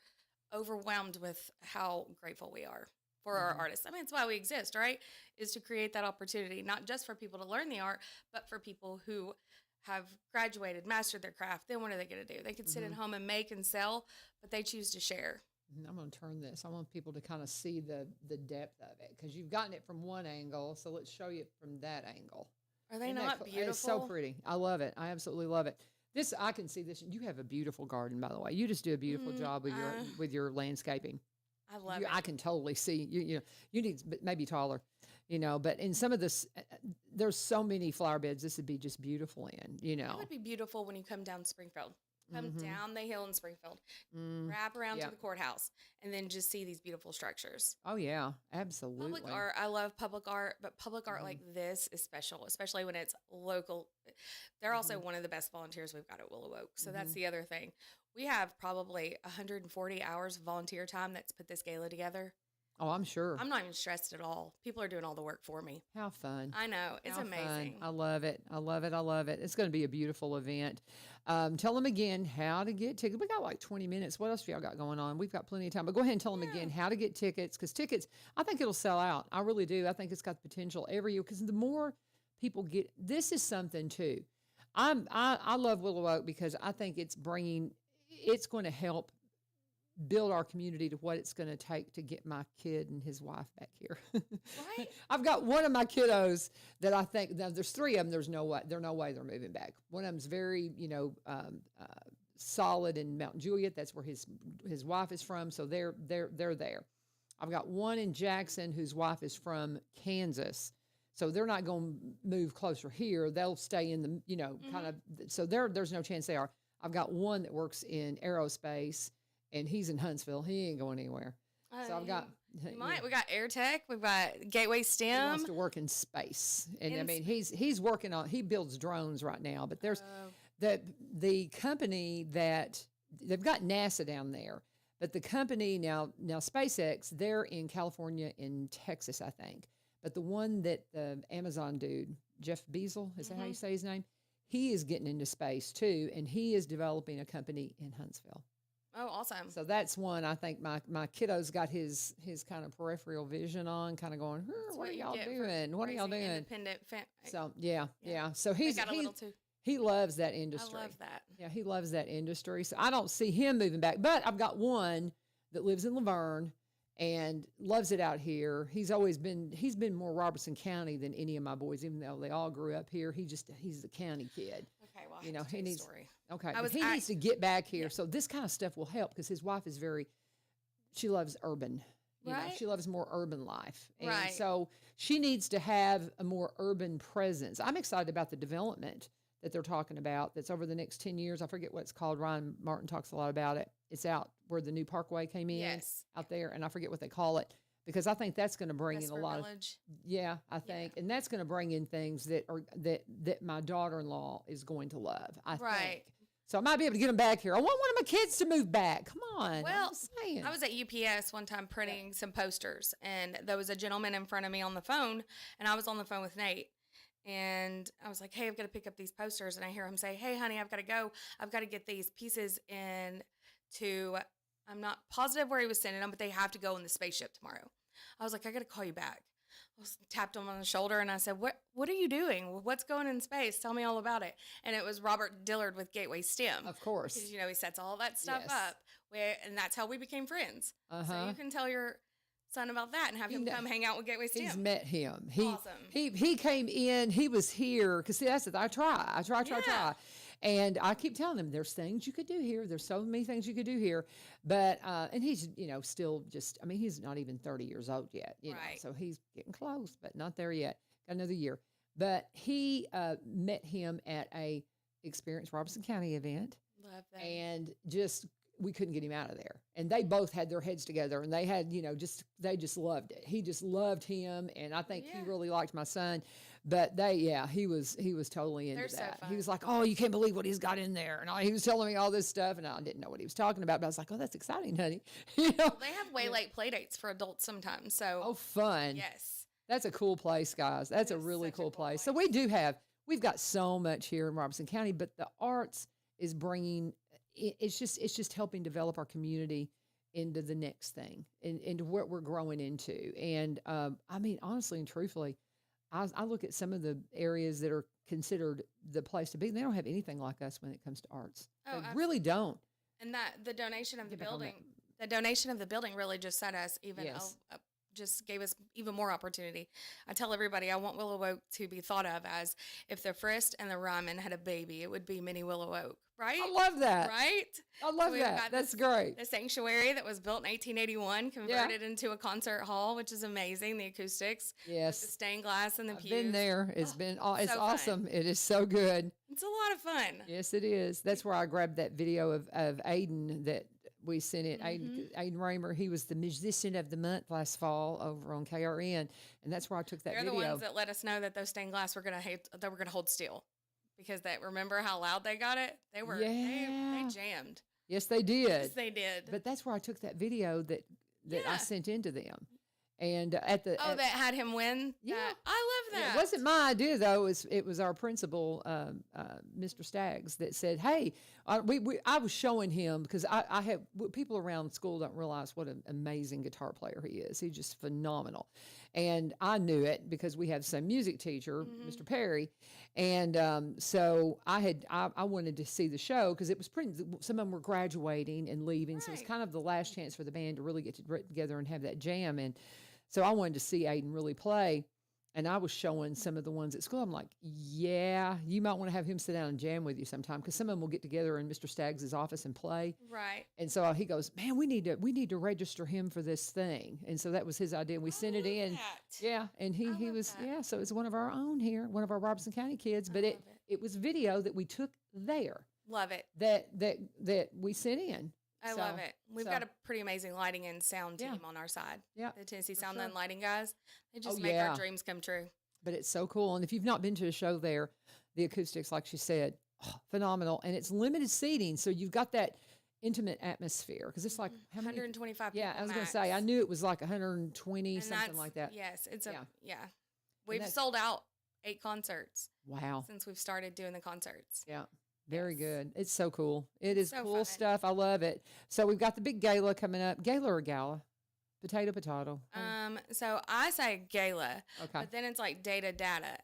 overwhelmed with how grateful we are for our Mhm. artists. I mean, it's why we exist, right? Is to create that opportunity, not just for people to learn the art, but for people who have graduated, mastered their craft. Then what are they going to do? They could sit at home and make and sell, but they choose to share. I'm going to turn this. I want people to kind of see the depth of it because you've gotten it from one angle. So let's show you from that angle. Are they Isn't that not cool? beautiful? It's so pretty. I love it. I absolutely love it. This I can see this. You have a beautiful garden, by the way. You just do a beautiful job with your landscaping. I love I it. can totally see you. You need maybe taller, But in some of this, there's so many flower beds. This would be just beautiful in. It would be beautiful when you come down Springfield. Come down the hill in Springfield, wrap around to the courthouse, and then just see these beautiful structures. Oh yeah, absolutely. Public art, I love public art, but public art like this is special, especially when it's local. They're also one of the best volunteers we've got at Willow Oak. So that's the other thing. We have probably 140 hours of volunteer time that's put this gala together. Oh, I'm sure. I'm not even stressed at all. People are doing all the work for me. How fun. I know. It's How amazing. fun. I love it. I love it. I love it. It's going to be a beautiful event. Tell them again how to get tickets. We got like 20 minutes. What else have y'all got going on? We've got plenty of time. But go ahead and tell them again how to get tickets, because tickets, I think it'll sell out. I really do. I think it's got the potential every year, because the more people get, this is something too. I love Willow Oak because I think it's going to help build our community to what it's going to take to get my kid and his wife back here. Right? I've got one of my kiddos that I think, now there's three of them. There's no way they're moving back. One of them's very, solid in Mount Juliet. That's where his wife is from. So they're there. I've got one in Jackson whose wife is from Kansas. So they're not going to move closer here. They'll stay in the, kind of, so there's no chance they are. I've got one that works in aerospace, and he's in Huntsville. He ain't going anywhere. So I've got. You might. We got Air Tech. We've got Gateway He STEM. wants to work in space, and I mean he's working on. He builds drones right now, but there's the company that they've got NASA down there, but the company now SpaceX, they're in California, in Texas, I think. But the one that the Amazon dude, Jeff Bezos, is that how you say his name? He is getting into space too, and he is developing a company in Huntsville. Oh, awesome. So that's one I think my kiddo's got his kind of peripheral vision on, kind of going, what are y'all doing? What are y'all doing? Independent So yeah. So he's got a little too. he loves that industry. I love that. Yeah, he loves that industry. So I don't see him moving back. But I've got one that lives in LaVern and loves it out here. He's been more Robertson County than any of my boys, even though they all grew up here. He's a county kid. Okay, well, I have to he tell you a needs. story. Okay, he needs to get back here. So this kind of stuff will help, because his wife is she loves urban. Right. She loves more urban life. And Right. so she needs to have a more urban presence. I'm excited about the development that they're talking about that's over the next 10 years. I forget what it's called. Ryan Martin talks a lot about it. It's out where the new parkway came in. Yes. Out there, and I forget what they call it, because I think that's going to bring in a Vesper lot Village. of I think, and that's going to bring in things that my daughter-in-law is going to love. I Right. think. So I might be able to get them back here. I want one of my kids to move back. Come on. Well, I'm just saying. I was at UPS one time printing some posters, and there was a gentleman in front of me on the phone, and I was on the phone with Nate. And I was like, hey, I've got to pick up these posters. And I hear him say, hey, honey, I've got to go. I've got to get these pieces in to, I'm not positive where he was sending them, but they have to go in the spaceship tomorrow. I was like, I got to call you back. I tapped him on the shoulder and I said, what are you doing? What's going in space? Tell me all about it. And it was Robert Dillard with Gateway STEM. Of course. Because, he sets all that stuff Yes. up. And that's how we became friends. So Uh-huh. you can tell your son about that and have him come hang out with Gateway STEM. He's met him. Awesome. He came in. He was here because that's it. I try. And I keep telling him there's things you could do here. There's so many things you could do here. But and he's still just. I mean, he's not even 30 years old yet. Right. So he's getting close, but not there yet. Got another year. But he met him at a Experience Robertson County event. Love that. And just we couldn't get him out of there. And they both had their heads together, and they had, they just loved it. He just loved him, and I think he really liked my son. But he was totally into They're so that. fun. He was like, "Oh, you can't believe what he's got in there," and he was telling me all this stuff, and I didn't know what he was talking about. But I was like, "Oh, that's exciting, honey." They have way late play dates for adults sometimes. So Oh, fun! yes. That's a cool place, guys. That's a It's really such a cool cool place. So we've got so much here in Robertson County, but the arts is bringing. It's just helping develop our community into the next thing, into what we're growing into. And I mean, honestly and truthfully, I look at some of the areas that are considered the place to be. They don't have anything like us when it comes to arts. Oh, They really don't. And that the donation of the Get back on building, the donation of the building really just set us even Yes. just gave us even more opportunity. I tell everybody I want Willow Oak to be thought of as if the Frist and the Ryman had a baby, it would be mini Willow Oak, right? I love that. Right? I love We've that. got That's this- great. The sanctuary that was built in 1881 converted into a concert hall, which is amazing. The acoustics, the Yes. stained glass and the I've pews. been there. It's been it's so fun. awesome. It is so good. It's a lot of fun. Yes, it is. That's where I grabbed that video of Aiden that we sent it. Aiden Raymer, he was the musician of the month last fall over on KRN, and that's where I took that They're video. the ones that let us know that those stained glass were gonna hold steel, because they remember how loud they got it. They were Yeah. they jammed. Yes, they did. Yes, they did. But that's where I took that video that I Yeah. sent into them, and at the that had him win. Yeah. I love that. It wasn't my idea though. It was our principal, Mr. Staggs, that said, "Hey, I was showing him because I have people around school don't realize what an amazing guitar player he is. He's just phenomenal, and I knew it because we have some music teacher, Mr. Perry, and so I wanted to see the show because it was pretty. Some of them were graduating and leaving, so it was Right. kind of the last chance for the band to really get together and have that jam, and so I wanted to see Aiden really play. And I was showing some of the ones at school. I'm like, yeah, you might want to have him sit down and jam with you sometime because some of them will get together in Mr. Staggs' office and play. Right. And so he goes, man, we need to register him for this thing. And so that was his idea. We sent it in. That. Yeah, and he love was that. so it's one of our own here, one of our Robeson County kids. But love it was video that we took there Love it. that we sent in. I So- love it. We've so- got a pretty amazing lighting and sound Yeah. team on our side. Yeah, The Tennessee for Sound sure. and Lighting guys. They just Oh, make yeah. our dreams come true. But it's so cool. And if you've not been to a show there, the acoustics, like she said, phenomenal. And it's limited seating, so you've got that intimate atmosphere because it's like how many? 125 Yeah, people I was going to max. say I knew it was like 120 And something that's- like that. Yes, it's Yeah. yeah. We've that's- sold out 8 concerts Wow. since we've started doing the concerts. Yeah. Very Yes. good. It's so cool. It is So cool fun. stuff. I love it. So we've got the big gala coming up. Gala or gala? Potato. So I say gala, Okay. but then it's like data,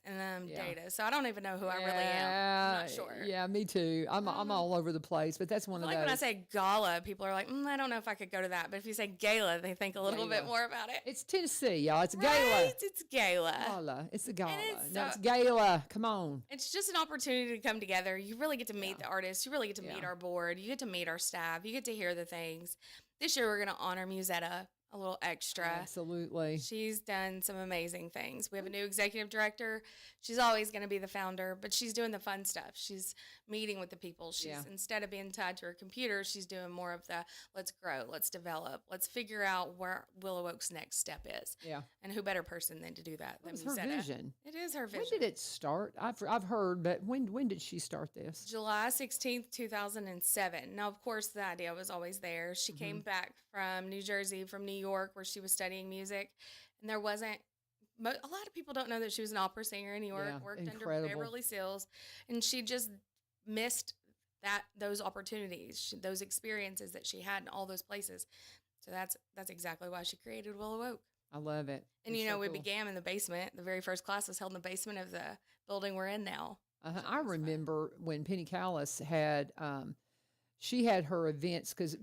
and then Yeah. data. So I don't even know who I really am. I'm not sure. Yeah, me too. I'm all over the place, but that's one of Like those. when I say gala, people are like, I don't know if I could go to that. But if you say gala, they think a little bit Gala. more about it. It's Tennessee, y'all. It's gala. Right? It's gala. Gala. It's the gala. it's No, so- it's gala. Come on. It's just an opportunity to come together. You really get to meet the artists. You really get to meet Yeah. our board. You get to meet our staff. You get to hear the things. This year, we're going to honor Musetta a little extra. Absolutely. She's done some amazing things. We have a new executive director. She's always going to be the founder, but she's doing the fun stuff. She's meeting with the people. She's instead of being tied to her computer, she's doing more of the let's grow, let's develop, let's figure out where Willow Oak's next step is. Yeah. And who better person than to do that That than was her Musetta? vision. It is her When vision. did it start? I've heard, but when did she start this? July 16th, 2007. Now, of course, the idea was always there. She came back from New Jersey, from New York, where she was studying music. And there wasn't, a lot of people don't know that she was an opera singer in New York, Yeah, worked incredible. under Beverly Sills. And she just missed those opportunities, those experiences that she had in all those places. So that's exactly why she created Willow Oak. I love it. And, It's you know, so we cool. began in the basement. The very first class was held in the basement of the building we're in now. I remember when Penny Callis had, she had her events because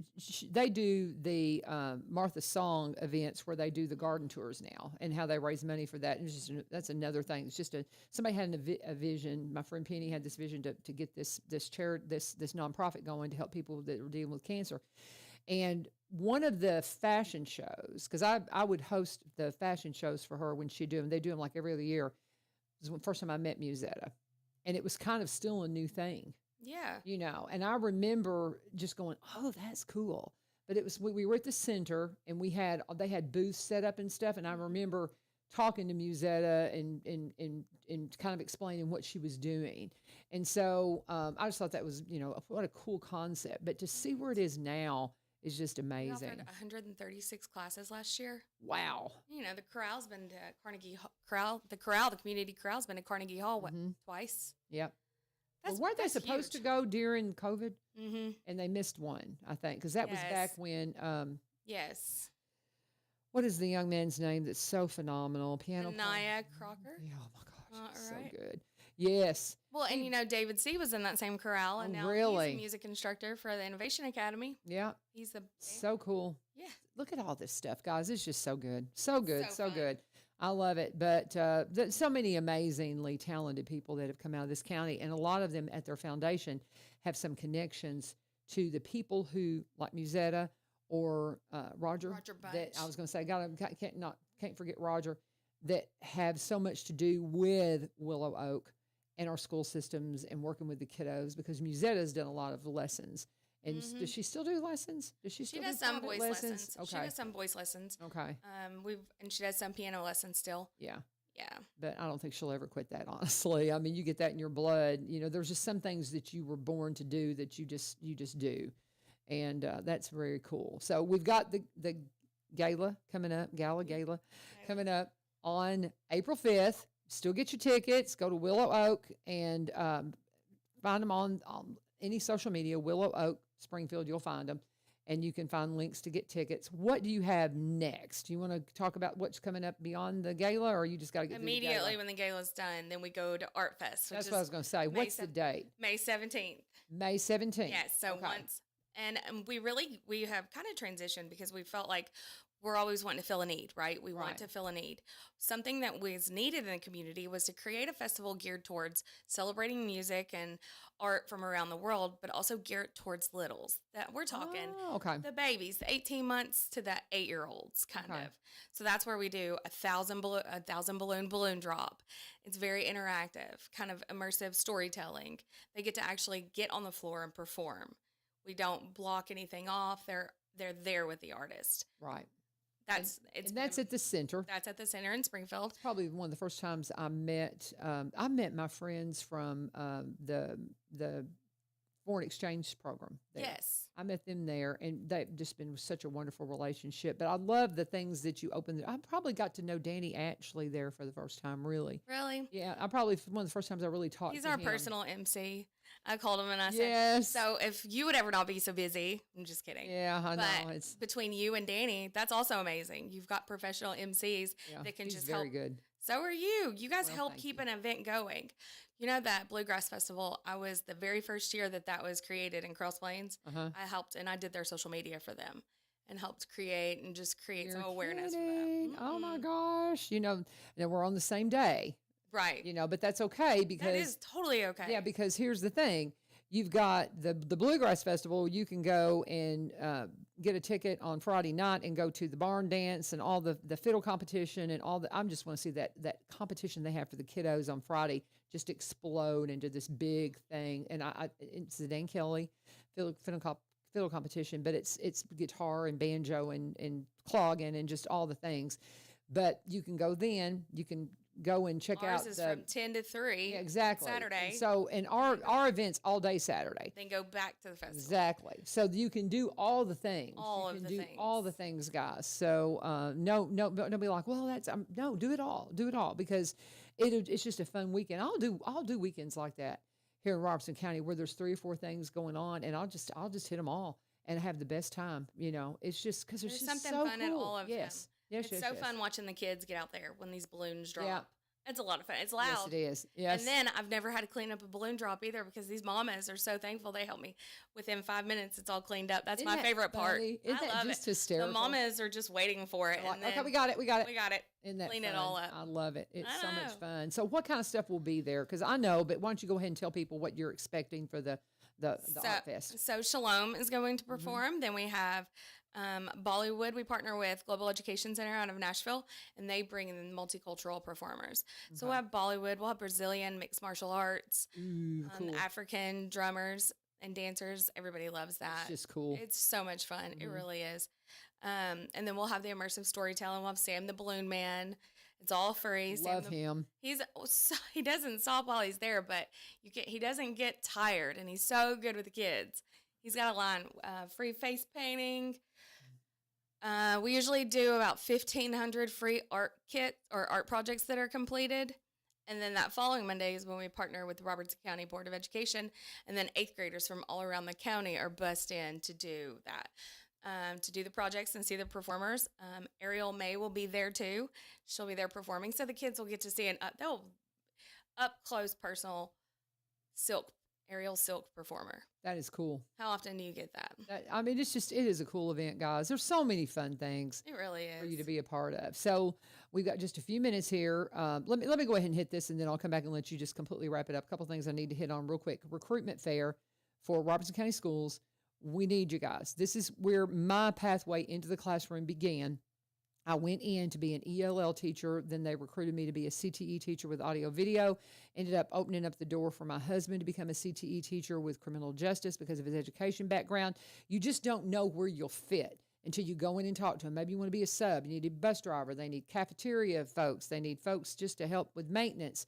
they do the Martha Song events where they do the garden tours now and how they raise money for that. And it's just, that's another thing. It's just somebody had a vision. My friend Penny had this vision to get this nonprofit going to help people that were dealing with cancer. And one of the fashion shows, because I would host the fashion shows for her when she'd do them. They do them like every other year. It was the first time I met Musetta. And it was kind of still a new thing, Yeah. you know. And I remember just going, "Oh, that's cool." But it was we were at the center and they had booths set up and stuff. And I remember talking to Musetta and kind of explaining what she was doing. And so I just thought that was, you know, what a cool concept. But to see where it is now is just We amazing. offered 136 classes last year. Wow. You know, the corral's been to the community corral's been to Carnegie Hall, twice? Yep. That's, Well, weren't they supposed to go during COVID? Mm-hmm. And they missed one, I think, because that was back Yes. when, Yes. what is the young man's name that's so phenomenal? Piano player? Anaya Crocker? Yeah, oh my gosh, All it's so right. good. Yes. Well, and you know, David C. was in that same chorale, and Oh, now he's really? a music instructor for the Innovation Academy. Yeah. He's the So cool. yeah. Look at all this stuff, guys. It's just so good. So good. So So, fun. good. I love it. But so many amazingly talented people that have come out of this county, and a lot of them at their foundation have some connections to the people who, like Musetta or Roger. Roger That I Bunch. was going to say, can't forget Roger, that have so much to do with Willow Oak and our school systems and working with the kiddos, because Musetta's done a lot of lessons. And does she still do lessons? Does she She still does do some private voice lessons. She Okay. does some voice lessons. Okay. And she does some piano lessons still. Yeah. Yeah. But I don't think she'll ever quit that, honestly. I mean, you get that in your blood. You know, there's just some things that you were born to do that you just do. And that's very cool. So we've got the gala coming up, gala coming up on April 5th. Still get your tickets. Go to Willow Oak and find them on any social media, Willow Oak Springfield, you'll find them. And you can find links to get tickets. What do you have next? Do you want to talk about what's coming up beyond the gala, or you just got to get through the Immediately gala? when the gala's done, then we go to Art Fest, which That's is what I was going to say. May What's the date? May 17th. May 17th. Yes. So Okay. once, and we have kind of transitioned because we felt like we're always wanting to fill a need, right? We Right. want to fill a need. Something that was needed in the community was to create a festival geared towards celebrating music and art from around the world, but also geared towards littles. That we're talking Oh, okay. the babies, the 18 months to the 8-year-olds, kind Okay. of. So that's where we do a thousand balloon drop. It's very interactive, kind of immersive storytelling. They get to actually get on the floor and perform. We don't block anything off. They're there with the artist. Right. That's And that's at the center. That's at the center in Springfield. Probably one of the first times I met my friends from the foreign exchange program there. Yes. I met them there, and they've just been such a wonderful relationship. But I love the things that you opened. I probably got to know Danny Ashley there for the first time, really. Really? Yeah, I probably one of the first times I really talked He's to our him. personal MC. I called him and I said, Yes. so if you would ever not be so busy, I'm just kidding. Yeah, I know. But It's between you and Danny, that's also amazing. You've got professional MCs yeah, that can he's just very help. good. So are you. You guys Well, help thank keep you. an event going. You know that Bluegrass Festival, I was the very first year that was created in Cross Plains. Uh-huh. I helped and I did their social media for them and helped create and just create some You're awareness for kidding. them. Oh my Mhm. gosh! We're on the same day. Right. But that's okay because That is totally okay. yeah, because here's the thing. You've got the Bluegrass Festival. You can go and get a ticket on Friday night and go to the barn dance and all the fiddle competition and all the. I just want to see that competition they have for the kiddos on Friday just explode into this big thing. And it's the Dan Kelly fiddle competition, but it's guitar and banjo and clogging and just all the things. But you can go then. You can go and check Ours out is the from 10 to 3. yeah, exactly. Saturday. And our events all day Saturday. Then go back to the festival. Exactly. So you can do all the things. All you of can the do things. all the things, guys. So no, don't be like, well, that's no, do it all, because it's just a fun weekend. I'll do weekends like that here in Robertson County where there's 3 or 4 things going on, and I'll just hit them all and have the best time. It's just because There's just something so fun in cool. all of yes. them. Yes, It's yes, so yes. fun watching the kids get out there when these balloons drop. Yeah. It's a lot of fun. It's Yes, loud. it is. Yes. And then I've never had to clean up a balloon drop either because these mamas are so thankful they help me. Within 5 minutes, it's all cleaned up. That's Isn't my that favorite part. funny? Isn't I that love just it. hysterical? The mamas are just waiting for it. Like, And then okay, we got it. We got it. Isn't that Clean it fun? all up. I love it. It's I so much know. fun. So what kind of stuff will be there? Because I know, but why don't you go ahead and tell people what you're expecting for the Art Fest? So Shalom is going Mm-hmm. to perform. Then we have Bollywood. We partner with Global Education Center out of Nashville, and they bring in multicultural performers. So we'll have Bollywood. We'll have Brazilian mixed martial arts, Ooh, cool. African drummers and dancers. Everybody loves that. It's just cool. It's so much fun. It Mhm. really is. And then we'll have the immersive storytelling. We'll have Sam the Balloon Man. It's all free. Love him. He doesn't stop while he's there, but he doesn't get tired, and he's so good with the kids. He's got a line, free face painting. We usually do about 1,500 free art kits or art projects that are completed. And then that following Monday is when we partner with the Robertson County Board of Education. And then 8th graders from all around the county are bussed in to do that, to do the projects and see the performers. Ariel May will be there too. She'll be there performing. So the kids will get to see an up close, personal aerial silk performer. That is cool. How often do you get that? I mean, it is a cool event, guys. There's so many fun things It really is. for you to be a part of. So we've got just a few minutes here. Let me go ahead and hit this, and then I'll come back and let you just completely wrap it up. A couple things I need to hit on real quick. Recruitment fair for Robertson County Schools. We need you guys. This is where my pathway into the classroom began. I went in to be an ELL teacher. Then they recruited me to be a CTE teacher with audio video. Ended up opening up the door for my husband to become a CTE teacher with criminal justice because of his education background. You just don't know where you'll fit until you go in and talk to them. Maybe you want to be a sub. You need a bus driver. They need cafeteria folks. They need folks just to help with maintenance.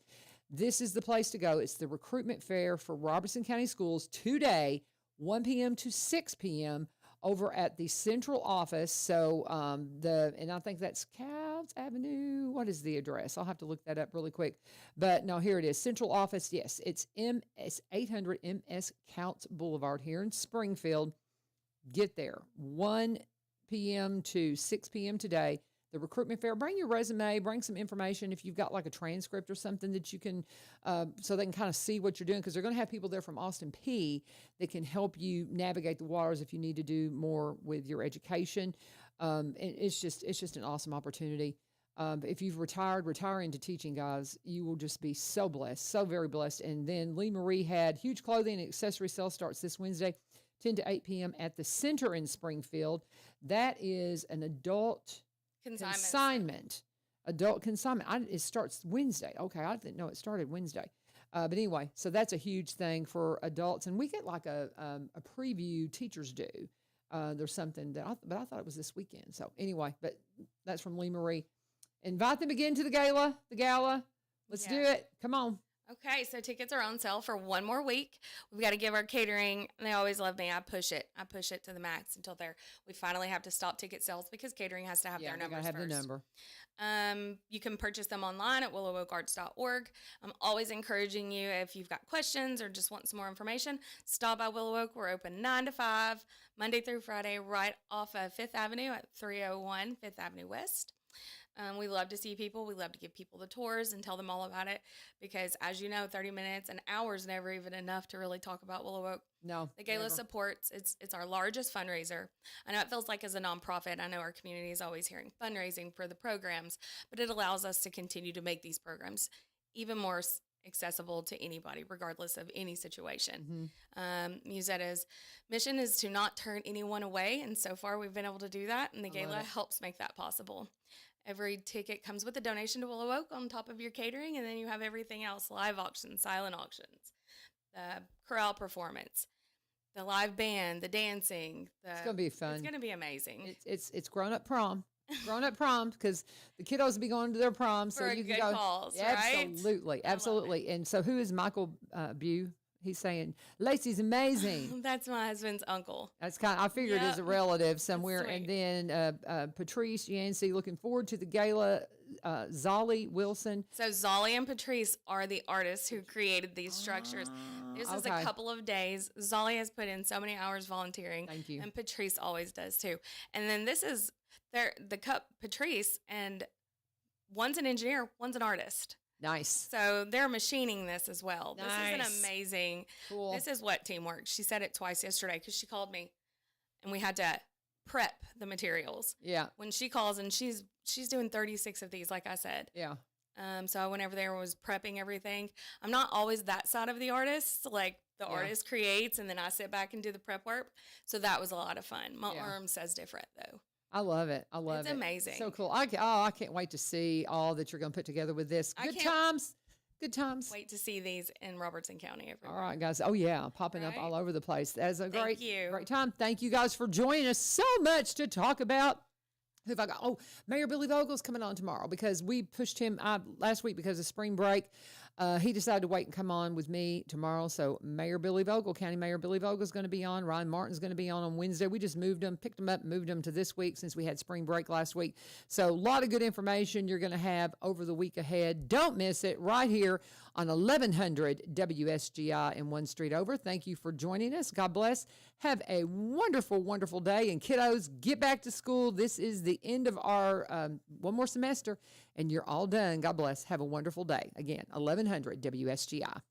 This is the place to go. It's the recruitment fair for Robertson County Schools today, 1 p.m. to 6 p.m. over at the central office. So and I think that's Counts Avenue. What is the address? I'll have to look that up really quick. But no, here it is. Central office. Yes, it's 800 MS Counts Boulevard here in Springfield. Get there. 1 p.m. to 6 p.m. today. The recruitment fair. Bring your resume, bring some information if you've got like a transcript or something that you can, so they can kind of see what you're doing, because they're going to have people there from Austin P that can help you navigate the waters if you need to do more with your education. And it's just an awesome opportunity. If you've retire into teaching, guys, you will just be so blessed, so very blessed. And then Lee Marie had huge clothing and accessory sale starts this Wednesday, 10 to 8 p.m. at the center in Springfield. That is an adult consignment. Adult consignment. It starts Wednesday. Okay, I didn't know it started Wednesday. But anyway, so that's a huge thing for adults, and we get like a preview teachers do. There's something that I thought it was this weekend. So anyway, but that's from Lee Marie. Invite them again to the gala. Let's do it. Come on. Okay, so tickets are on sale for one more week. We've got to give our catering. They always love me. I push it to the max until we finally have to stop ticket sales because catering has to have their numbers have first. The number. You can purchase them online at willowoakarts.org. I'm always encouraging you, if you've got questions or just want some more information, stop by Willow Oak. We're open 9 to 5, Monday through Friday, right off of 5th Avenue at 301 5th Avenue West. We love to see people. We love to give people the tours and tell them all about it because, as you know, 30 minutes, an hour is never even enough to really talk about Willow Oak. No. The gala supports. It's our largest fundraiser. I know it feels like as a nonprofit, I know our community is always hearing fundraising for the programs, but it allows us to continue to make these programs even more accessible to anybody, regardless of any situation. Musetta's mission is to not turn anyone away, and so far we've been able to do that, and the gala helps make that possible. Every ticket comes with a donation to Willow Oak on top of your catering, and then you have everything else, live auctions, silent auctions, the chorale performance, the live band, the dancing. It's going to be fun. It's going to be amazing. It's grown-up prom. Grown-up prom, because the kiddos will be going to their prom. So for you good can go. Cause, absolutely, right? Absolutely. And so who is Michael Bew? He's saying, Lacey's amazing. That's my husband's uncle. That's I figured as a relative somewhere. That's and then Patrice Yancey, looking forward to the gala. Zolly Wilson. So Zolly and Patrice are the artists who created these structures. This is a couple of days. Zolly has put in so many hours volunteering. Thank you. And Patrice always does too. And then this is the cup Patrice, and one's an engineer, one's an artist. Nice. So they're machining this as well. Nice. This is an amazing. Cool. This is what teamwork. She said it twice yesterday because she called me, and we had to prep the materials. Yeah. When she calls, and she's doing 36 of these, like I said. Yeah. So I went over there and was prepping everything. I'm not always that side of the artist. Like the artist creates, and then I sit back and do the prep work. So that was a lot of fun. My arm says different though. I love it. It's amazing. So cool. I can't wait to see all that you're going to put together with this. Good times. Wait to see these in Robertson County. Everywhere. All right, guys. Oh, yeah. Popping up all over the place. That's a great time. Thank you guys for joining us. So much to talk about. Who have I got? Oh, Mayor Billy Vogel's coming on tomorrow because we pushed him last week because of spring break. He decided to wait and come on with me tomorrow. So Mayor Billy Vogel, County Mayor Billy Vogel is going to be on. Ryan Martin's going to be on Wednesday. We just picked him up, moved him to this week since we had spring break last week. So a lot of good information you're going to have over the week ahead. Don't miss it right here on 1100 WSGI in one street over. Thank you for joining us. God bless. Have a wonderful, wonderful day. And kiddos, get back to school. This is the end of our one more semester, and you're all done. God bless. Have a wonderful day. Again, 1100 WSGI.